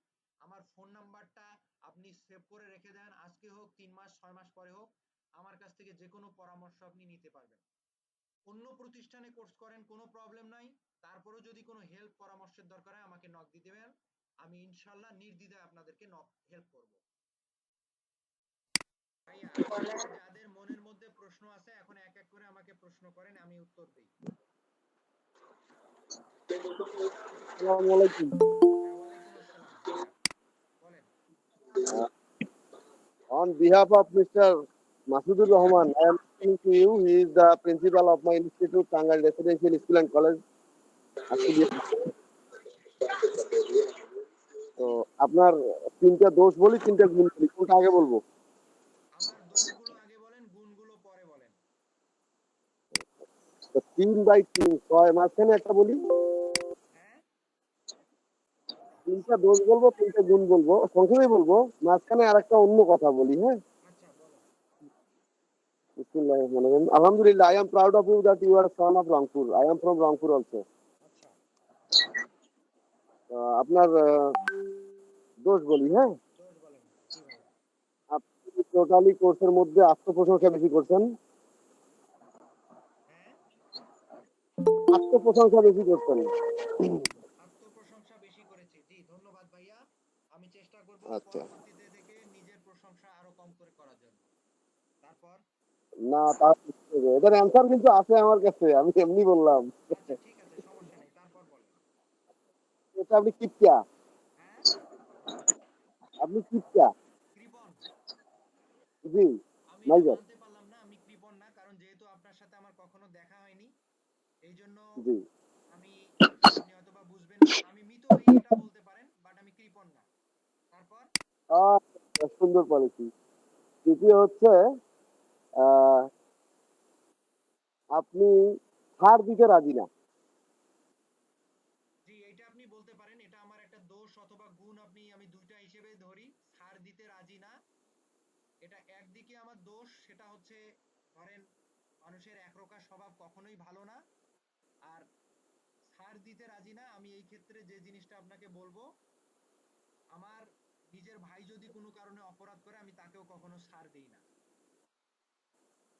[SPEAKER 1] আমার ফোন নাম্বারটা আপনি সেভ করে রেখে দেন, আজকে হোক, 3 মাস 6 মাস পরে হোক, আমার কাছ থেকে যে কোনো পরামর্শ আপনি নিতে পারবেন। অন্য প্রতিষ্ঠানে কোর্স করেন কোনো প্রবলেম নাই, তারপরেও যদি কোনো হেল্প পরামর্শের দরকার হয় আমাকে নক দিয়ে দেবেন, আমি ইনশাল্লাহ নির্দ্বিধায় আপনাদেরকে হেল্প করব। ভাইয়া, যাদের মনের মধ্যে প্রশ্ন আছে এখন এক এক করে আমাকে প্রশ্ন করেন, আমি উত্তর দেই।
[SPEAKER 8] আসসালামু আলাইকুম।
[SPEAKER 1] হ্যাঁ, ওয়ালাইকুম আসসালাম ভাইয়া, বলেন।
[SPEAKER 8] On behalf of Mr. Masudur Rahman, I am speaking to you. He is the principal of my institute, Tangal Residential School and College. তো আপনার তিনটা দোষ বলি, তিনটা গুণ বলি, কোনটা আগে বলবো?
[SPEAKER 1] আমার দোষগুলো আগে বলেন, গুণগুলো পরে বলেন।
[SPEAKER 8] তো 3/3, 6 মাঝখানে একটা বলি।
[SPEAKER 1] হ্যাঁ,
[SPEAKER 8] তিনটা দোষ বলবো, তিনটা গুণ বলবো, সংক্ষেপে বলবো, মাঝখানে আরেকটা অন্য কথা বলি, হ্যাঁ?
[SPEAKER 1] আচ্ছা বলেন।
[SPEAKER 8] Bismillahirrahmanirrahim. Alhamdulillah, I am proud of you that you are a son of Rangpur. I am from Rangpur also.
[SPEAKER 1] আচ্ছা,
[SPEAKER 8] আপনার দোষ বলি, হ্যাঁ?
[SPEAKER 1] দোষ বলেন। জি ভাইয়া।
[SPEAKER 8] আপনি টোটালি কোর্সের মধ্যে আত্মপ্রশংসা বেশি করছেন।
[SPEAKER 1] হ্যাঁ,
[SPEAKER 8] আত্মপ্রশংসা বেশি করছেন।
[SPEAKER 1] আত্মপ্রশংসা বেশি করেছি, জি ধন্যবাদ ভাইয়া। আমি চেষ্টা করব
[SPEAKER 8] আচ্ছা,
[SPEAKER 1] পরবর্তীতে থেকে নিজের প্রশংসা আরো কম করে করার জন্য। তারপর,
[SPEAKER 8] না তার এটার অ্যান্সার কিন্তু আছে আমার কাছে, আমি এমনি বললাম।
[SPEAKER 1] আচ্ছা ঠিক আছে, সমস্যা নেই, তারপর বলেন।
[SPEAKER 8] এটা আপনি কিপটা,
[SPEAKER 1] হ্যাঁ,
[SPEAKER 8] আপনি কিপটা।
[SPEAKER 1] কৃপণ?
[SPEAKER 8] জি,
[SPEAKER 1] আমি এটা
[SPEAKER 8] নাইজার।
[SPEAKER 1] মানতে পারলাম না, আমি কৃপণ না, কারণ যেহেতু আপনার সাথে আমার কখনো দেখা হয়নি, এই জন্য
[SPEAKER 8] জি।
[SPEAKER 1] আমি, আপনি হয়তো বা বুঝবেন না, আমি মিতব্যয়ী এটা বলতে পারেন, বাট আমি কৃপণ না। তারপর,
[SPEAKER 8] আহ, সুন্দর পলিসি। তৃতীয় হচ্ছে আহ, আপনি ছাড় দিতে রাজি না।
[SPEAKER 1] জি এটা আপনি বলতে পারেন, এটা আমার একটা দোষ অথবা গুণ, আপনি আমি দুইটা হিসেবে ধরি। ছাড় দিতে রাজি না, এটা একদিকে আমার দোষ, সেটা হচ্ছে ধরেন মানুষের একরোখা স্বভাব কখনোই ভালো না। আর ছাড় দিতে রাজি না, আমি এই ক্ষেত্রে যে জিনিসটা আপনাকে বলবো, আমার নিজের ভাই যদি কোনো কারণে অপরাধ করে আমি তাকেও কখনো ছাড় দেই না।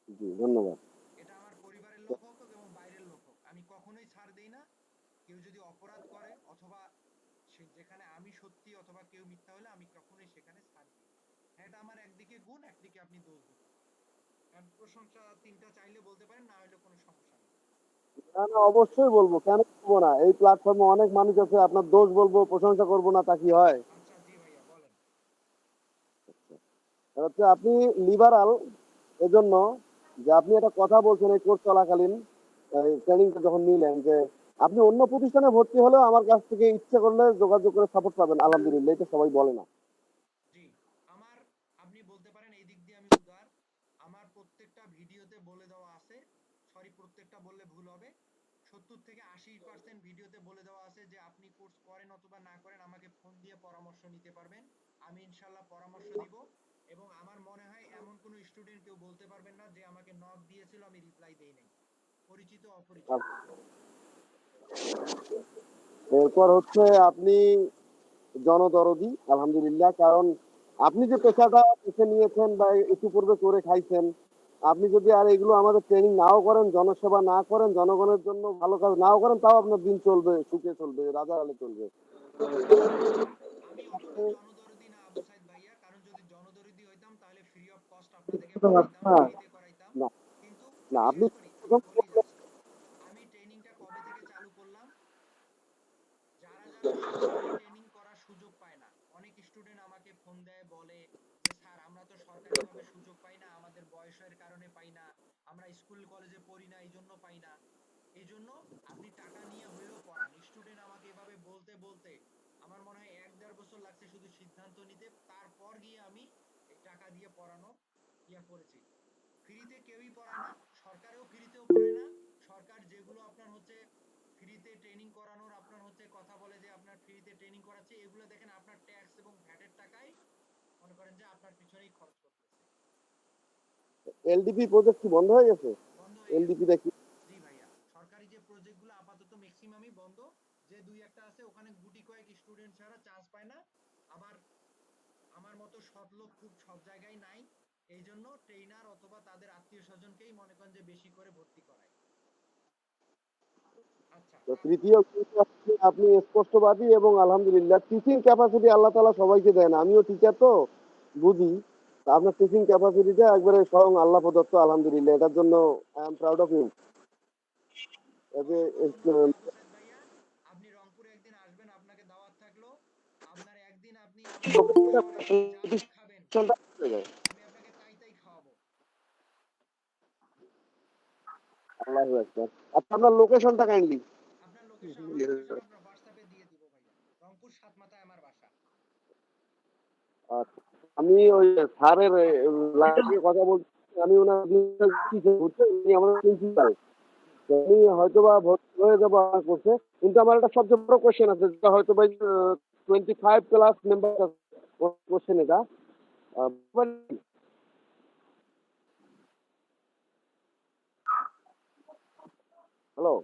[SPEAKER 8] জি, ধন্যবাদ।
[SPEAKER 1] এটা আমার পরিবারের লোক হোক এবং বাইরের লোক হোক, আমি কখনোই ছাড় দেই না। কেউ যদি অপরাধ করে অথবা সে অবশ্যই যেখানে আমি সত্যি অথবা কেউ মিথ্যা হলে আমি কখনোই সেখানে ছাড় দিই না। এটা আমার একদিকে গুণ, একদিকে আপনি দোষ দিতে পারেন। কারণ প্রশংসা তিনটা চাইলে বলতে পারেন, না হলে কোনো সমস্যা নেই।
[SPEAKER 8] না না, অবশ্যই বলবো, কেন বলবো না? এই প্ল্যাটফর্মে অনেক মানুষ আছে, আপনার দোষ বলবো প্রশংসা করবো না, তা কি হয়?
[SPEAKER 1] আচ্ছা জি ভাইয়া বলেন।
[SPEAKER 8] আর হচ্ছে আপনি লিবারাল এজন্য যে আপনি একটা কথা বলছেন এই কোর্স চলাকালীন, ট্রেনিংটা যখন নিলেন, যে আপনি অন্য প্রতিষ্ঠানে ভর্তি হলেও আমার কাছ থেকে ইচ্ছে করলে যোগাযোগ করে সাপোর্ট পাবেন। আলহামদুলিল্লাহ, এটা সবাই বলে না।
[SPEAKER 1] জি, আমার আপনি বলতে পারেন এই দিক দিয়ে আমি উদার। আমার প্রত্যেকটা ভিডিওতে বলে দেওয়া আছে, সরি প্রত্যেকটা বললে ভুল হবে, 70 থেকে 80% ভিডিওতে বলে দেওয়া আছে যে আপনি কোর্স করেন অথবা না করেন আমাকে ফোন দিয়ে পরামর্শ নিতে পারবেন। আমি ইনশাল্লাহ পরামর্শ দিব। এবং আমার মনে হয় এমন কোনো স্টুডেন্ট কেউ বলতে পারবেন না যে আমাকে নক দিয়েছিল আমি রিপ্লাই দেই নাই, পরিচিত অপরিচিত।
[SPEAKER 8] এরপর হচ্ছে আপনি জনদরদি, আলহামদুলিল্লাহ, কারণ আপনি যে পেশাটা বেছে নিয়েছেন বা একটু পূর্বে করে খাইছেন, আপনি যদি আর এগুলো আমাদের ট্রেনিং নাও করেন, জনসেবা না করেন, জনগণের জন্য ভালো কাজ নাও করেন, তাও আপনার দিন চলবে, সুখে চলবে, রাজার আলে চলবে।
[SPEAKER 1] আমি অতটা জনদরদি না আবু সাইদ ভাইয়া, কারণ যদি জনদরদি হইতাম তাহলে ফ্রি অফ কস্ট আপনাদেরকে পড়াইতাম, ফ্রিতে করাইতাম।
[SPEAKER 8] না
[SPEAKER 1] কিন্তু
[SPEAKER 8] না,
[SPEAKER 1] আমি
[SPEAKER 8] আপনি
[SPEAKER 1] শেষ করি, আমি বলি জাস্ট, আমি ট্রেনিংটা কবে থেকে চালু করলাম, যারা যারা সরকারি ট্রেনিং করার সুযোগ পায় না, অনেক স্টুডেন্ট আমাকে ফোন দেয়, বলে যে স্যার আমরা তো সরকারিভাবে সুযোগ পাই না, আমাদের বয়সের কারণে পাই না, আমরা স্কুল কলেজে পড়ি না এই জন্য পাই না। এই জন্য আপনি টাকা নিয়ে হইলেও পড়ান। স্টুডেন্ট আমাকে এভাবে বলতে বলতে আমার মনে হয় 1-1.5 বছর লাগছে শুধু সিদ্ধান্ত নিতে, তারপর গিয়ে আমি এই টাকা দিয়ে পড়ানো ইয়া করেছি। ফ্রিতে কেউই পড়ায় না, সরকারেও ফ্রিতেও পড়ায় না। সরকার যেগুলো আপনার হচ্ছে ফ্রিতে ট্রেনিং করানোর আপনার হচ্ছে কথা বলে যে আপনার ফ্রিতে ট্রেনিং করাচ্ছে, এগুলো দেখেন আপনার ট্যাক্স এবং ভ্যাটের টাকায় মনে করেন যে আপনার পিছনেই খরচ করতেছে।
[SPEAKER 8] এলডিপি প্রজেক্ট কি বন্ধ হয়ে গেছে?
[SPEAKER 1] বন্ধ হয়ে গেছে।
[SPEAKER 8] এলডিপি দেখি।
[SPEAKER 1] জি ভাইয়া, সরকারি যে প্রজেক্টগুলো আপাতত ম্যাক্সিমামই বন্ধ। যে দুই একটা আছে ওখানে গুটি কয়েক স্টুডেন্ট ছাড়া চান্স পায় না। আবার আমার মতো সৎ লোক খুব সব জায়গায় নাই, এই জন্য ট্রেনার অথবা তাদের আত্মীয় স্বজনকেই মনে করেন যে বেশি করে ভর্তি করায়। আচ্ছা
[SPEAKER 8] তো
[SPEAKER 1] তারপর
[SPEAKER 8] তৃতীয় কিন্তু আপনি স্পষ্টবাদী, এবং আলহামদুলিল্লাহ টিচিং ক্যাপাসিটি আল্লাহ তালা সবাইকে দেন। আমিও টিচার তো বুঝি। তা আপনার টিচিং ক্যাপাসিটিটা একবারে স্বয়ং আল্লাহ প্রদত্ত, আলহামদুলিল্লাহ, এটার জন্য I am proud of you.
[SPEAKER 1] অসংখ্য ধন্যবাদ আবু সাইদ ভাইয়া। আপনি রংপুরে একদিন আসবেন, আপনাকে দাওয়াত থাকলো। আপনার একদিন আপনি আমার রেস্টুরেন্টে আপনি যা যা খাবেন আমি আপনাকে তাই তাই খাওয়াবো।
[SPEAKER 8] আল্লাহ আকবার। আচ্ছা, আপনার লোকেশনটা কাইন্ডলি।
[SPEAKER 1] আপনার লোকেশন, আমার লোকেশন আপনার হোয়াটসঅ্যাপে দিয়ে দিব ভাইয়া। রংপুর সাতমাথায় আমার বাসা।
[SPEAKER 8] আচ্ছা, আমি ওই স্যারের লাইনে কথা বলছি। আমি ওনার উনি আমাদের প্রিন্সিপাল। উনি হয়তো বা ভর্তি হয়ে যাবো আমার কোর্সে, কিন্তু আমার একটা সবচেয়ে বড় কোশ্চেন আছে, যেটা হয়তো বা 25+ মেম্বার কোশ্চেন এটা। হ্যালো।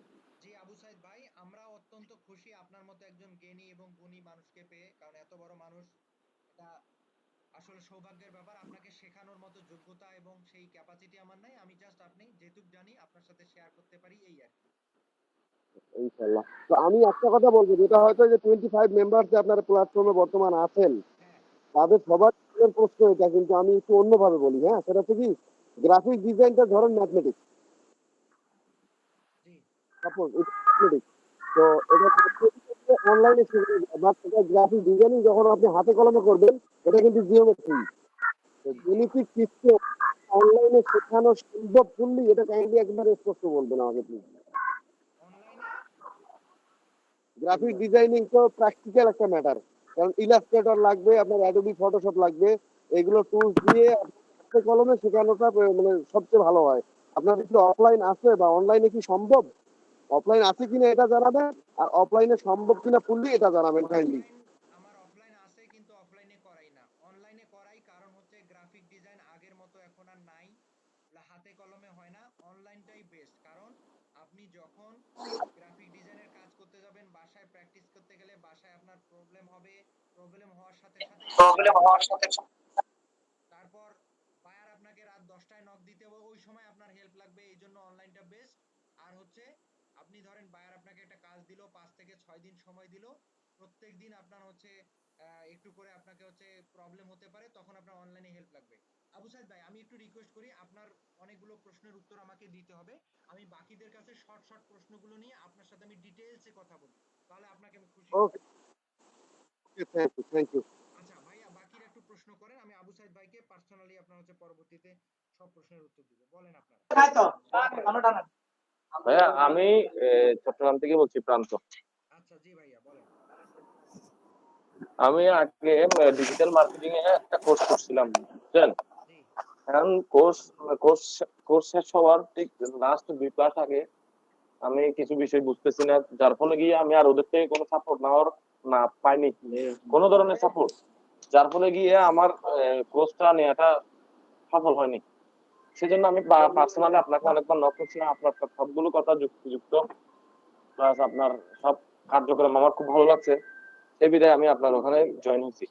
[SPEAKER 1] জি আবু সাইদ ভাই, আমরা অত্যন্ত খুশি আপনার মতো একজন জ্ঞানী এবং গুণী মানুষকে পেয়ে, কারণ এত বড় মানুষ এটা আসলে সৌভাগ্যের ব্যাপার। আপনাকে শেখানোর মতো যোগ্যতা এবং সেই ক্যাপাসিটি আমার নাই, আমি জাস্ট আপনি যেটুক জানি আপনার সাথে শেয়ার করতে পারি এই আর কি।
[SPEAKER 8] ইনশাল্লাহ। তো আমি একটা কথা বলবো, যেটা হয়তো যে 25 মেম্বার যে আপনার প্ল্যাটফর্মে বর্তমান আছেন,
[SPEAKER 1] হ্যাঁ
[SPEAKER 8] তাদের সবার প্রশ্ন এটা, কিন্তু আমি একটু অন্যভাবে বলি। হ্যাঁ, সেটা হচ্ছে কি, গ্রাফিক ডিজাইনটা ধরেন ম্যাথমেটিক্স,
[SPEAKER 1] জি
[SPEAKER 8] সাপোজ এটা ম্যাথমেটিক্স। তো এটা অনলাইনে শেখানো যায়, বাট এটা গ্রাফিক ডিজাইনিং যখন আপনি হাতে কলমে করবেন, এটা কিন্তু জিওমেট্রি। তো
[SPEAKER 1] জি জি
[SPEAKER 8] জিওমেট্রিক সিস্টেম অনলাইনে শেখানো সম্ভব ফুললি, এটা কাইন্ডলি একবার স্পষ্ট বলবেন আমাকে প্লিজ।
[SPEAKER 1] অনলাইনে
[SPEAKER 8] গ্রাফিক ডিজাইনিং তো প্র্যাকটিক্যাল একটা ম্যাটার, কারণ ইলাস্ট্রেটর লাগবে, আপনার অ্যাডোবি ফটোশপ লাগবে। এগুলো টুলস দিয়ে হাতে কলমে শেখানোটা মানে সবচেয়ে ভালো হয়। আপনার কি অফলাইন আছে বা অনলাইনে কি সম্ভব? অফলাইন আছে কিনা এটা জানাবেন, আর অফলাইনে সম্ভব কিনা ফুললি এটা জানাবেন কাইন্ডলি।
[SPEAKER 1] অফলাইন, আমার অফলাইন আছে কিন্তু অফলাইনে করাই না, অনলাইনে করাই। কারণ হচ্ছে গ্রাফিক ডিজাইন আগের মতো এখন আর নাই, হাতে কলমে হয় না, অনলাইনটাই বেস্ট। কারণ আপনি যখন গ্রাফিক ডিজাইনের কাজ করতে যাবেন, বাসায় প্র্যাকটিস করতে গেলে বাসায় আপনার প্রবলেম হবে, প্রবলেম হওয়ার সাথে সাথে তারপর বায়ার আপনাকে রাত 10টায় নক দিতে হবে, ওই সময় আপনার হেল্প লাগবে, এই জন্য অনলাইনটা বেস্ট। আর হচ্ছে আপনি ধরেন বায়ার আপনাকে একটা কাজ দিল, 5 থেকে 6 দিন সময় দিল, প্রত্যেকদিন আপনার হচ্ছে একটু করে আপনাকে হচ্ছে প্রবলেম হতে পারে, তখন আপনার অনলাইনে হেল্প লাগবে। আবু সাইদ ভাই, আমি একটু রিকোয়েস্ট করি, আপনার অনেকগুলো প্রশ্নের উত্তর আমাকে দিতে হবে। আমি বাকিদের কাছে শর্ট শর্ট প্রশ্নগুলো নিয়ে আপনার সাথে আমি ডিটেইলসে কথা বলি, তাহলে আপনাকে আমি খুশি করব।
[SPEAKER 8] ওকে, থ্যাংক ইউ।
[SPEAKER 1] আচ্ছা ভাইয়া, বাকিরা একটু প্রশ্ন করেন, আমি আবু সাইদ ভাইকে পার্সোনালি আপনার হচ্ছে পরবর্তীতে সব প্রশ্নের উত্তর দিব। বলেন আপনারা।
[SPEAKER 7] ভাইয়া আমি চট্টগ্রাম থেকে বলছি, প্রান্ত।
[SPEAKER 1] আচ্ছা জি ভাইয়া বলেন।
[SPEAKER 7] আমি আগে ডিজিটাল মার্কেটিং এ একটা কোর্স করছিলাম, বুঝছেন?
[SPEAKER 1] জি
[SPEAKER 7] এখন কোর্স কোর্স কোর্স শেষ হওয়ার ঠিক লাস্ট 2 ক্লাস আগে আমি কিছু বিষয় বুঝতেছি না, যার ফলে গিয়ে আমি আর ওদের থেকে কোনো সাপোর্ট না পাইনি, কোনো ধরনের সাপোর্ট, যার ফলে গিয়ে আমার কোর্সটা নেওয়াটা সফল হয়নি। সেজন্য আমি পার্সোনালি আপনাকে অনেকবার নক করছিলাম, আপনার সবগুলো কথা যুক্ত প্লাস আপনার সব কার্যক্রম আমার খুব ভালো লাগছে, সেই বিধায় আমি আপনার ওখানে জয়েন হয়েছি।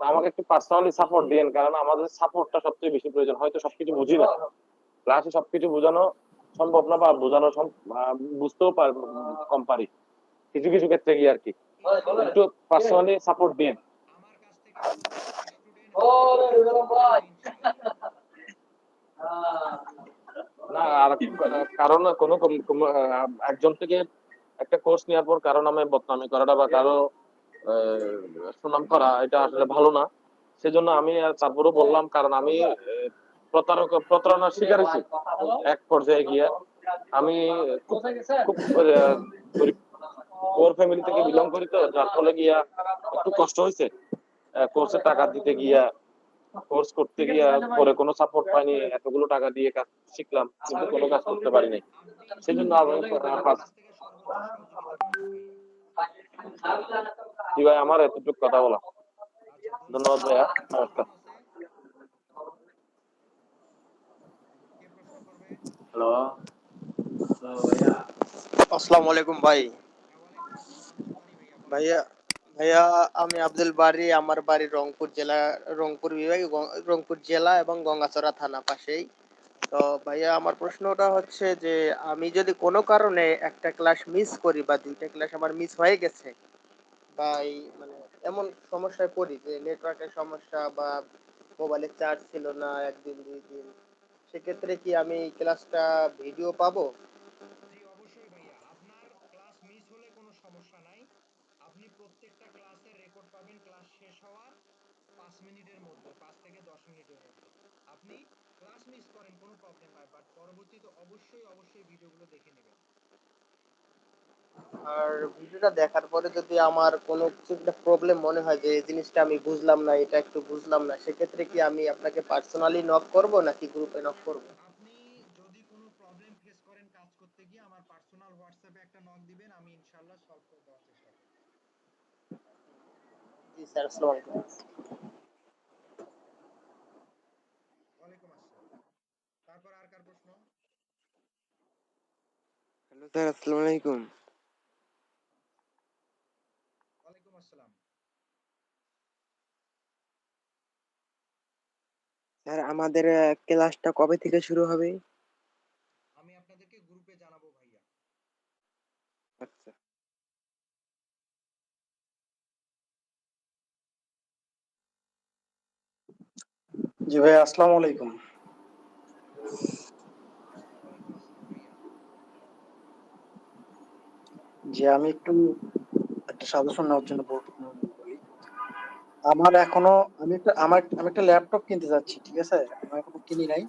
[SPEAKER 7] তো আমাকে একটু পার্সোনালি সাপোর্ট দিয়েন, কারণ আমাদের সাপোর্টটা সবচেয়ে বেশি প্রয়োজন। হয়তো সবকিছু বুঝি না, ক্লাসে সবকিছু বোঝানো সম্ভব না, বা বুঝতেও কম পারি কিছু কিছু ক্ষেত্রে গিয়ে আর কি।
[SPEAKER 1] এই যে
[SPEAKER 7] একটু পার্সোনালি সাপোর্ট দিন।
[SPEAKER 1] আমার কাছ থেকে প্রত্যেকটা স্টুডেন্ট 100% সাপোর্ট পাবে ইনশাআল্লাহ।
[SPEAKER 7] না আর কারণ একজন থেকে একটা কোর্স নেওয়ার পর কারণ আমি বদনামি করাটা বা কারো সুনাম করা, এটা আসলে ভালো না। সেজন্য আমি তারপরেও বললাম, কারণ আমি প্রতারণার শিকার হয়েছি এক পর্যায়ে গিয়ে। আমি খুব খুব গরিব পোর ফ্যামিলি থেকে বিলং করি, তো যার ফলে গিয়া একটু কষ্ট হয়েছে কোর্সের টাকা দিতে গিয়া, কোর্স করতে গিয়া পরে কোনো সাপোর্ট পাইনি, এতগুলো টাকা দিয়ে কাজ শিখলাম কিন্তু কোনো কাজ করতে পারিনি।
[SPEAKER 1] আপনি
[SPEAKER 7] সেজন্য আমি
[SPEAKER 1] আমার কাছ থেকে সর্বোচ্চ সহযোগিতা পাবেন ভাইয়া।
[SPEAKER 7] জি ভাই, আমার এতটুকু কথা বলা।
[SPEAKER 1] আচ্ছা ধন্যবাদ
[SPEAKER 7] ধন্যবাদ ভাইয়া,
[SPEAKER 1] আর কে
[SPEAKER 7] নমস্কার।
[SPEAKER 1] প্রশ্ন আছে? কে প্রশ্ন করবে?
[SPEAKER 3] আসসালামু আলাইকুম ভাই।
[SPEAKER 1] হ্যাঁ ওয়ালাইকুম আসসালাম, আব্দুল বারী ভাইয়া বলেন।
[SPEAKER 3] ভাইয়া ভাইয়া আমি আব্দুল বারী, আমার বাড়ি রংপুর জেলা, রংপুর বিভাগে, রংপুর জেলা এবং গঙ্গাচড়া থানা পাশেই। তো ভাইয়া আমার প্রশ্নটা হচ্ছে যে আমি যদি কোনো কারণে একটা ক্লাস মিস করি বা দুইটা ক্লাস আমার মিস হয়ে গেছে, বা এই মানে এমন সমস্যায় পড়ি যে নেটওয়ার্কের সমস্যা বা মোবাইলে চার্জ ছিল না একদিন 2 দিন, সেক্ষেত্রে কি আমি ক্লাসটা ভিডিও পাবো?
[SPEAKER 1] জি অবশ্যই ভাইয়া, আপনার ক্লাস মিস হলে কোনো সমস্যা নাই, আপনি প্রত্যেকটা ক্লাসের রেকর্ড পাবেন ক্লাস শেষ হওয়ার 5 মিনিটের মধ্যে, 5 থেকে 10 মিনিটের মধ্যে। আপনি ক্লাস মিস করেন কোনো প্রবলেম নাই, বাট পরবর্তীতে অবশ্যই অবশ্যই ভিডিওগুলো দেখে নেবেন।
[SPEAKER 3] আর ভিডিওটা দেখার পরে যদি আমার কোনো কিছু একটা প্রবলেম মনে হয় যে এই জিনিসটা আমি বুঝলাম না, এটা একটু বুঝলাম না, সেক্ষেত্রে কি আমি আপনাকে পার্সোনালি নক করব নাকি গ্রুপে নক করব?
[SPEAKER 1] আপনি যদি কোনো প্রবলেম ফেস করেন কাজ করতে গিয়ে, আমার পার্সোনাল হোয়াটসঅ্যাপে একটা নক দিবেন, আমি ইনশাআল্লাহ সলভ করে দেওয়ার চেষ্টা করব।
[SPEAKER 3] জি স্যার, আসসালামু আলাইকুম।
[SPEAKER 1] ওয়ালাইকুম আসসালাম। তারপর আর কার প্রশ্ন?
[SPEAKER 9] হ্যালো স্যার, আসসালামু আলাইকুম।
[SPEAKER 1] ওয়ালাইকুম আসসালাম।
[SPEAKER 9] স্যার আমাদের ক্লাসটা কবে থেকে শুরু হবে?
[SPEAKER 1] আমি আপনাদেরকে গ্রুপে জানাবো ভাইয়া।
[SPEAKER 9] আচ্ছা।
[SPEAKER 2] জি ভাই, আসসালামু আলাইকুম।
[SPEAKER 1] ওয়ালাইকুম আসসালাম ভাইয়া।
[SPEAKER 2] জি আমি একটু একটা সাজেশন নেওয়ার জন্য বলি। আমার এখনো আমি একটা ল্যাপটপ কিনতে যাচ্ছি, ঠিক আছে? আমি এখনো কিনি নাই,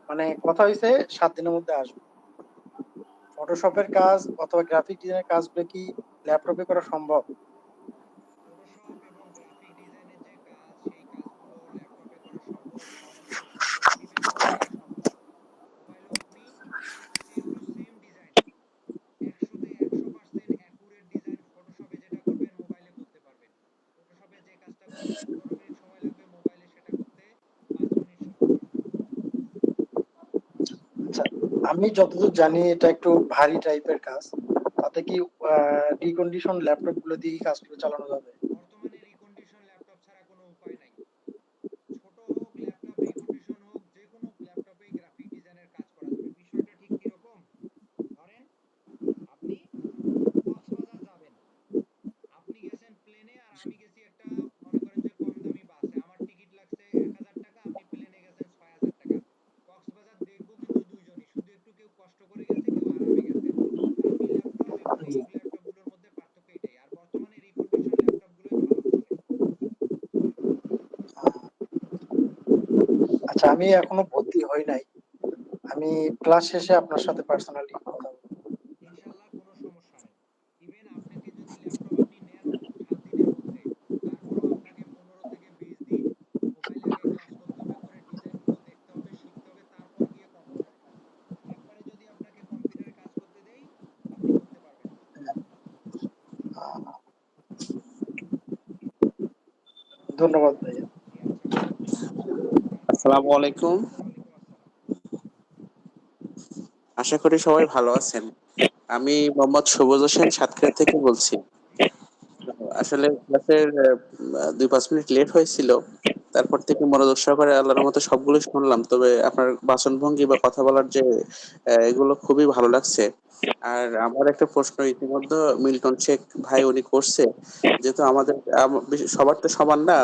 [SPEAKER 2] মানে কথা হয়েছে 7 দিনের মধ্যে আসবে। ফটোশপের কাজ অথবা গ্রাফিক ডিজাইনের কাজগুলো কি ল্যাপটপে করা সম্ভব?
[SPEAKER 1] ফটোশপ এবং গ্রাফিক ডিজাইনের যে কাজ, সেই কাজগুলো ল্যাপটপে করা সম্ভব, সম্পূর্ণ সম্ভব, ইভেন মোবাইলেও সম্ভব। মোবাইলেও আপনি same to same design, 100% accurate design ফটোশপে যেটা করবেন মোবাইলে করতে পারবেন। ফটোশপে যে কাজটা করতে 15 মিনিট সময় লাগবে, মোবাইলে সেটা করতে 5 মিনিট সময় লাগবে।
[SPEAKER 2] আচ্ছা, আমি যতদূর জানি এটা একটু ভারী টাইপের কাজ, তাতে কি রিকন্ডিশন ল্যাপটপ গুলো দিয়ে কি কাজগুলো চালানো যাবে?
[SPEAKER 1] বর্তমানে রিকন্ডিশন ল্যাপটপ ছাড়া কোনো উপায় নাই। ছোট হোক ল্যাপটপ, রিকন্ডিশন হোক, যে কোনো ল্যাপটপেই গ্রাফিক ডিজাইনের কাজ করা যাবে। বিষয়টা ঠিক কিরকম? ধরেন আপনি কক্সবাজার যাবেন, আপনি গেছেন
[SPEAKER 2] আমি এখনো ভর্তি হই নাই। আমি ক্লাস শেষে আপনার সাথে পার্সোনালি কথা বলবো।
[SPEAKER 1] ইনশাল্লাহ কোনো সমস্যা নেই। ইভেন আপনাকে যদি ল্যাপটপ আপনি নেন 7 দিনের মধ্যে, তারপরও আপনাকে 15 থেকে 20 দিন মোবাইলে আগে ক্লাস করতে হবে, করে ডিজাইনগুলো দেখতে হবে, শিখতে হবে, তারপর গিয়ে কম্পিউটারে কাজ করতে হবে। একবারে যদি আপনাকে কম্পিউটারে কাজ করতে দেই, আপনি করতে পারবেন না।
[SPEAKER 2] আহ, ধন্যবাদ ভাইয়া।
[SPEAKER 1] জি আচ্ছা ভাই। তারপরে
[SPEAKER 10] আসসালামু আলাইকুম।
[SPEAKER 1] ওয়ালাইকুম আসসালাম।
[SPEAKER 10] আশা করি সবাই ভালো আছেন। আমি মোহাম্মদ সবুজ হোসেন সাতক্ষীরা থেকে বলছি।
[SPEAKER 1] জি ভাই।
[SPEAKER 10] আসলে ক্লাসের 2-5 মিনিট লেট হয়েছিল, তারপর থেকে মনোযোগ সহকারে আল্লাহর মতো সবগুলো শুনলাম। তবে আপনার বাচনভঙ্গি বা কথা বলার যে এগুলো খুবই ভালো লাগছে। আর আমার একটা প্রশ্ন, ইতিমধ্যে মিল্টন শেখ ভাই উনি করছে, যেহেতু আমাদের সবার তো সমান না।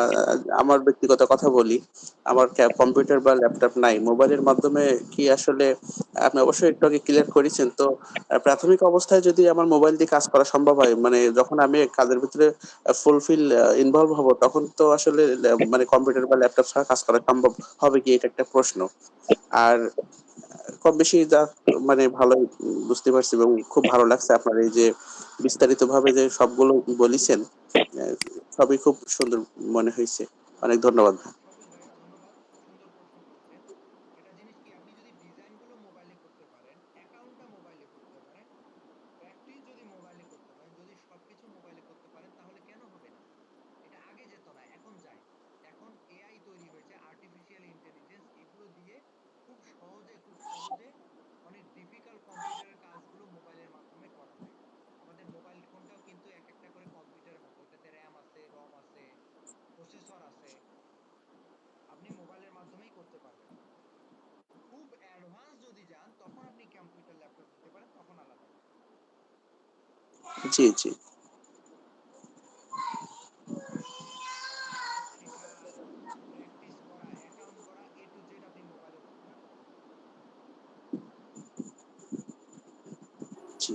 [SPEAKER 10] আমার ব্যক্তিগত কথা বলি, আমার কম্পিউটার বা ল্যাপটপ নাই, মোবাইলের মাধ্যমে কি আসলে, আপনি অবশ্যই একটু আগে ক্লিয়ার করেছেন তো, প্রাথমিক অবস্থায় যদি আমার মোবাইল দিয়ে কাজ করা সম্ভব হয়, মানে যখন আমি কাজের ভিতরে ফুলফিল ইনভলভ হব, তখন তো আসলে মানে কম্পিউটার বা ল্যাপটপ ছাড়া কাজ করা সম্ভব হবে কি, এটা একটা প্রশ্ন। আর কম বেশি যা মানে ভালোই বুঝতে পারছি, এবং খুব ভালো লাগছে আপনার এই যে বিস্তারিত ভাবে যে সবগুলো বলিছেন, আহ, সবই খুব সুন্দর মনে হয়েছে। অনেক ধন্যবাদ।
[SPEAKER 1] সবুজ ভাইয়া ধন্যবাদ, সুন্দর প্রশ্ন করেছেন। একটা জিনিস কি, আপনি যদি ডিজাইনগুলো মোবাইলে করতে পারেন, অ্যাকাউন্টটা মোবাইলে করতে পারেন, প্র্যাকটিস যদি মোবাইলে করতে পারেন, যদি সবকিছু মোবাইলে করতে পারেন, তাহলে কেন হবে না? এটা আগে যেত না, এখন যায়। এখন এআই তৈরি হয়েছে, আর্টিফিশিয়াল ইন্টেলিজেন্স, এগুলো দিয়ে খুব সহজে অনেক ডিফিকাল্ট কম্পিউটারের কাজগুলো মোবাইলের মাধ্যমে করা যায়। আমাদের মোবাইল ফোনটাও কিন্তু এক একটা করে কম্পিউটারের মতো, এটাতে র্যাম আছে, রম আছে, প্রসেসর আছে। আপনি মোবাইলের মাধ্যমেই করতে পারবেন। খুব অ্যাডভান্স যদি যান, তখন আপনি কম্পিউটার ল্যাপটপ নিতে পারেন, তখন আলাদা কথা।
[SPEAKER 10] জি জি।
[SPEAKER 1] ফটোশপ শেখা, প্র্যাকটিস করা, অ্যাকাউন্ট করা, এ টু জেড আপনি মোবাইলে করতে পারবেন।
[SPEAKER 10] জি।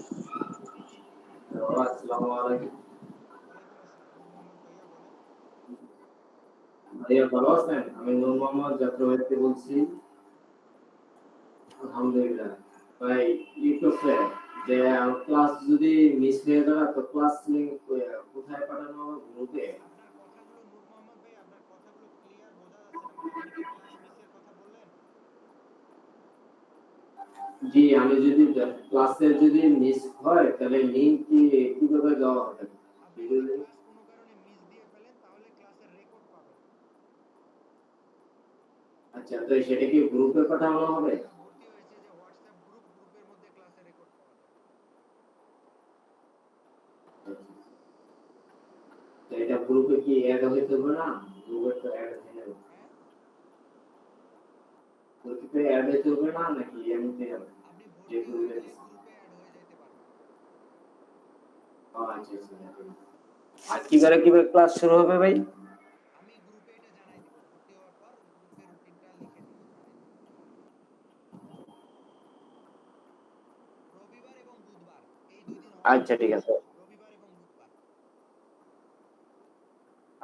[SPEAKER 11] আসসালামু আলাইকুম।
[SPEAKER 1] ওয়ালাইকুম আসসালাম। নূর মোহাম্মদ ভাইয়া বলেন।
[SPEAKER 11] ভাইয়া ভালো আছেন? আমি নূর মোহাম্মদ যাত্রাবাড়ি থেকে বলছি। আলহামদুলিল্লাহ। ভাই ই করছে যে ক্লাস যদি মিস হয়ে যায় তো ক্লাস লিংক কোথায় পাঠানো হবে? গ্রুপে?
[SPEAKER 1] আপনার কথাগুলো নূর মোহাম্মদ ভাই, আপনার কথাগুলো ক্লিয়ার বোঝা যাচ্ছে না। মানে আপনি কি ক্লাস মিসের কথা বললেন?
[SPEAKER 11] জি, আমি যদি ক্লাসের যদি মিস হয় তাহলে লিংক কিভাবে দেওয়া হবে?
[SPEAKER 1] আপনি
[SPEAKER 11] ভিডিও
[SPEAKER 1] যদি
[SPEAKER 11] লিংক?
[SPEAKER 1] ক্লাস কোনো কারণে মিস দিয়ে ফেলেন, তাহলে ক্লাসের রেকর্ড পাবেন।
[SPEAKER 11] আচ্ছা, তো সেটা কি গ্রুপে পাঠানো হবে?
[SPEAKER 1] একটা ভর্তি হয়েছে যে হোয়াটসঅ্যাপ গ্রুপ, গ্রুপের মধ্যে ক্লাসের রেকর্ড পাওয়া যায়।
[SPEAKER 11] তো এটা গ্রুপে কি অ্যাড হইতে হবে না? গ্রুপে তো অ্যাড হয়ে যাবে।
[SPEAKER 1] হ্যাঁ,
[SPEAKER 11] গ্রুপে অ্যাড হইতে হবে না নাকি এমনিতে হবে?
[SPEAKER 1] আপনি
[SPEAKER 11] যে
[SPEAKER 1] ভর্তি হয়ে
[SPEAKER 11] গ্রুপে
[SPEAKER 1] গেলে গ্রুপে অ্যাড হয়ে যেতে পারবেন।
[SPEAKER 11] আচ্ছা আচ্ছা। আর কিভাবে ক্লাস শুরু হবে ভাই?
[SPEAKER 1] আমি গ্রুপে এটা জানাই দিব, ভর্তি হওয়ার পর গ্রুপে রুটিনটা লিখে দিব, জানাই দিব। রবিবার এবং বুধবার, এই 2 দিন হবে
[SPEAKER 11] আচ্ছা
[SPEAKER 1] ক্লাস।
[SPEAKER 11] ঠিক আছে।
[SPEAKER 1] রবিবার এবং বুধবার।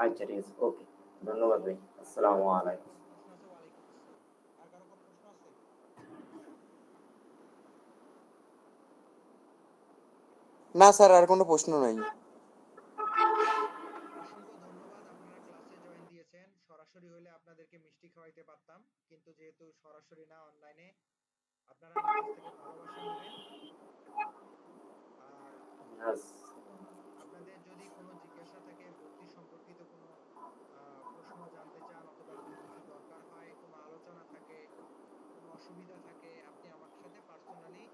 [SPEAKER 11] আচ্ছা ঠিক আছে। ওকে। ধন্যবাদ ভাই। আসসালামু
[SPEAKER 1] আর
[SPEAKER 11] আলাইকুম।
[SPEAKER 1] কারো প্রশ্ন আছে? ওয়ালাইকুম আসসালাম। আর কারো কোনো প্রশ্ন আছে?
[SPEAKER 9] না স্যার, আর কোনো প্রশ্ন নাই।
[SPEAKER 1] অসংখ্য ধন্যবাদ, আপনারা ক্লাসে জয়েন দিয়েছেন। সরাসরি হলে আপনাদেরকে মিষ্টি খাওয়াইতে পারতাম, কিন্তু যেহেতু সরাসরি না, অনলাইনে, আপনারা আমার কাছ থেকে ভালোবাসা নেবেন। আর
[SPEAKER 11] Yes.
[SPEAKER 1] আপনাদের যদি কোনো জিজ্ঞাসা থাকে, ভর্তি সম্পর্কিত কোনো প্রশ্ন জানতে চান, অথবা কোনো কিছু দরকার হয়, কোনো আলোচনা থাকে, কোনো অসুবিধা থাকে, আপনি আমার সাথে পার্সোনালি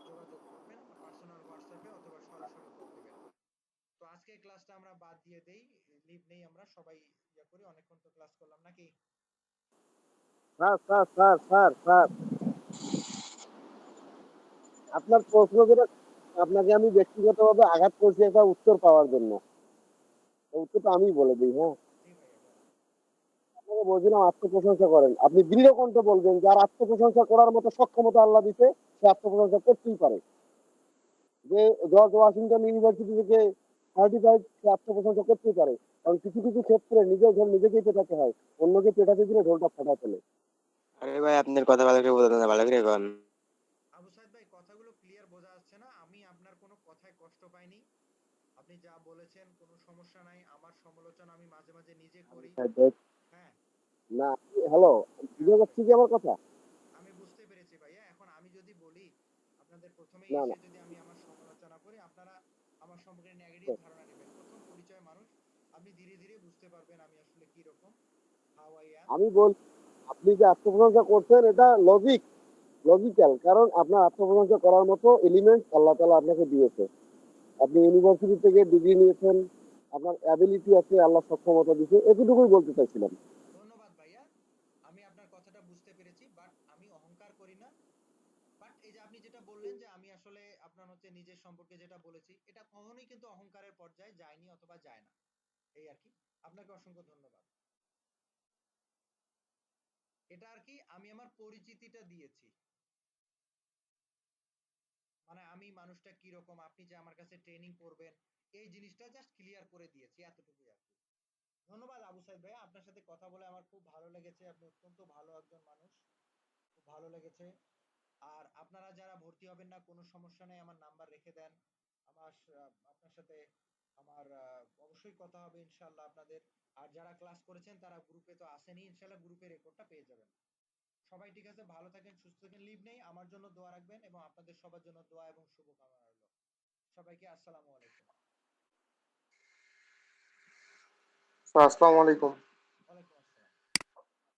[SPEAKER 1] যোগাযোগ করবেন, পার্সোনাল হোয়াটসঅ্যাপে, অথবা সরাসরি কল দিবেন। তো আজকে ক্লাসটা আমরা বাদ দিয়ে দেই, লিভ নেই, আমরা সবাই করি, অনেকক্ষণ তো ক্লাস করলাম নাকি?
[SPEAKER 8] স্যার, আপনার প্রশ্ন যেটা, আপনাকে আমি ব্যক্তিগতভাবে আঘাত করছি একটা উত্তর পাওয়ার জন্য। এই উত্তরটা আমি বলে দিই, হ্যাঁ।
[SPEAKER 1] জি ভাইয়া বলেন।
[SPEAKER 8] আপনাকে বলছিলাম আত্মপ্রশংসা করেন। আপনি দৃঢ় কণ্ঠে বলবেন যার আত্মপ্রশংসা করার মতো সক্ষমতা আল্লাহ দিতে, সে আত্মপ্রশংসা করতেই পারে। যে জর্জ ওয়াশিংটন ইউনিভার্সিটি থেকে সার্টিফাইড, সে আত্মপ্রশংসা করতেই পারে। কারণ কিছু কিছু ক্ষেত্রে নিজের ঢোল নিজেকেই পেটাতে হয়, অন্যকে পেটাতে দিলে ঢোলটা ফাটা ফেলে।
[SPEAKER 9] আরে ভাই আপনার কথা ভালো করে বলতেন না, ভালো করে কন।
[SPEAKER 1] আবু সাইদ ভাই কথাগুলো ক্লিয়ার বোঝা যাচ্ছে না? আমি আপনার কোনো কথায় কষ্ট পাইনি। আপনি যা বলেছেন কোনো সমস্যা নাই। আমার সমালোচনা আমি মাঝে মাঝে নিজে করি। হ্যাঁ
[SPEAKER 8] না, হ্যালো, বুঝে
[SPEAKER 1] হ্যাঁ ভাই,
[SPEAKER 8] যাচ্ছি কি আমার কথা?
[SPEAKER 1] আমি বুঝতে পেরেছি ভাইয়া। এখন আমি যদি বলি আপনাদের প্রথমেই
[SPEAKER 8] না,
[SPEAKER 1] এসে
[SPEAKER 8] না,
[SPEAKER 1] যদি আমি আমার সমালোচনা করি, আপনারা আমার সম্পর্কে নেগেটিভ ধারণা নেবেন। প্রথম পরিচয় মানুষ, আপনি ধীরে ধীরে বুঝতে পারবেন আমি আসলে কি রকম, হাউ আই অ্যাম।
[SPEAKER 8] আমি বল, আপনি যে আত্মপ্রশংসা করছেন এটা লজিক্যাল, কারণ আপনার আত্মপ্রশংসা করার মতো এলিমেন্ট আল্লাহ তাআলা আপনাকে দিয়েছে। আপনি ইউনিভার্সিটি থেকে ডিগ্রি নিয়েছেন, আপনার অ্যাবিলিটি আছে, আল্লাহ সক্ষমতা দিয়েছে, এতটুকুই বলতে চাইছিলাম।
[SPEAKER 1] ধন্যবাদ ভাইয়া, আমি আপনার কথাটা বুঝতে পেরেছি, বাট আমি অহংকার করি না। বাট এই যে আপনি যেটা বললেন যে আমি আসলে আপনার হচ্ছে নিজের সম্পর্কে যেটা বলেছি, এটা কখনোই কিন্তু অহংকারের পর্যায়ে যায়নি অথবা যায় না, এই আর কি। আপনাকে অসংখ্য ধন্যবাদ। এটা আর কি আমি আমার পরিচিতিটা দিয়েছি, মানে আমি মানুষটা কি রকম, আপনি যে আমার কাছে ট্রেনিং করবেন, এই জিনিসটা জাস্ট ক্লিয়ার করে দিয়েছি, এতটুকুই আর কি। ধন্যবাদ আবু সাইদ ভাই, আপনার সাথে কথা বলে আমার খুব ভালো লেগেছে। আপনি অত্যন্ত ভালো একজন মানুষ, খুব ভালো লেগেছে। আর আপনারা যারা ভর্তি হবেন না, কোনো সমস্যা নেই, আমার নাম্বার রেখে দেন। আমার আপনার সাথে আমার অবশ্যই কথা হবে ইনশাল্লাহ আপনাদের। আর যারা ক্লাস করেছেন তারা গ্রুপে তো আসেনি, ইনশাল্লাহ গ্রুপে রেকর্ডটা পেয়ে যাবেন। সবাই ঠিক আছে, ভালো থাকেন, সুস্থ থাকেন, লিভ নেই, আমার জন্য দোয়া রাখবেন এবং আপনাদের সবার জন্য দোয়া এবং শুভকামনা রইল। সবাইকে আসসালামু আলাইকুম।
[SPEAKER 5] আসসালামু আলাইকুম।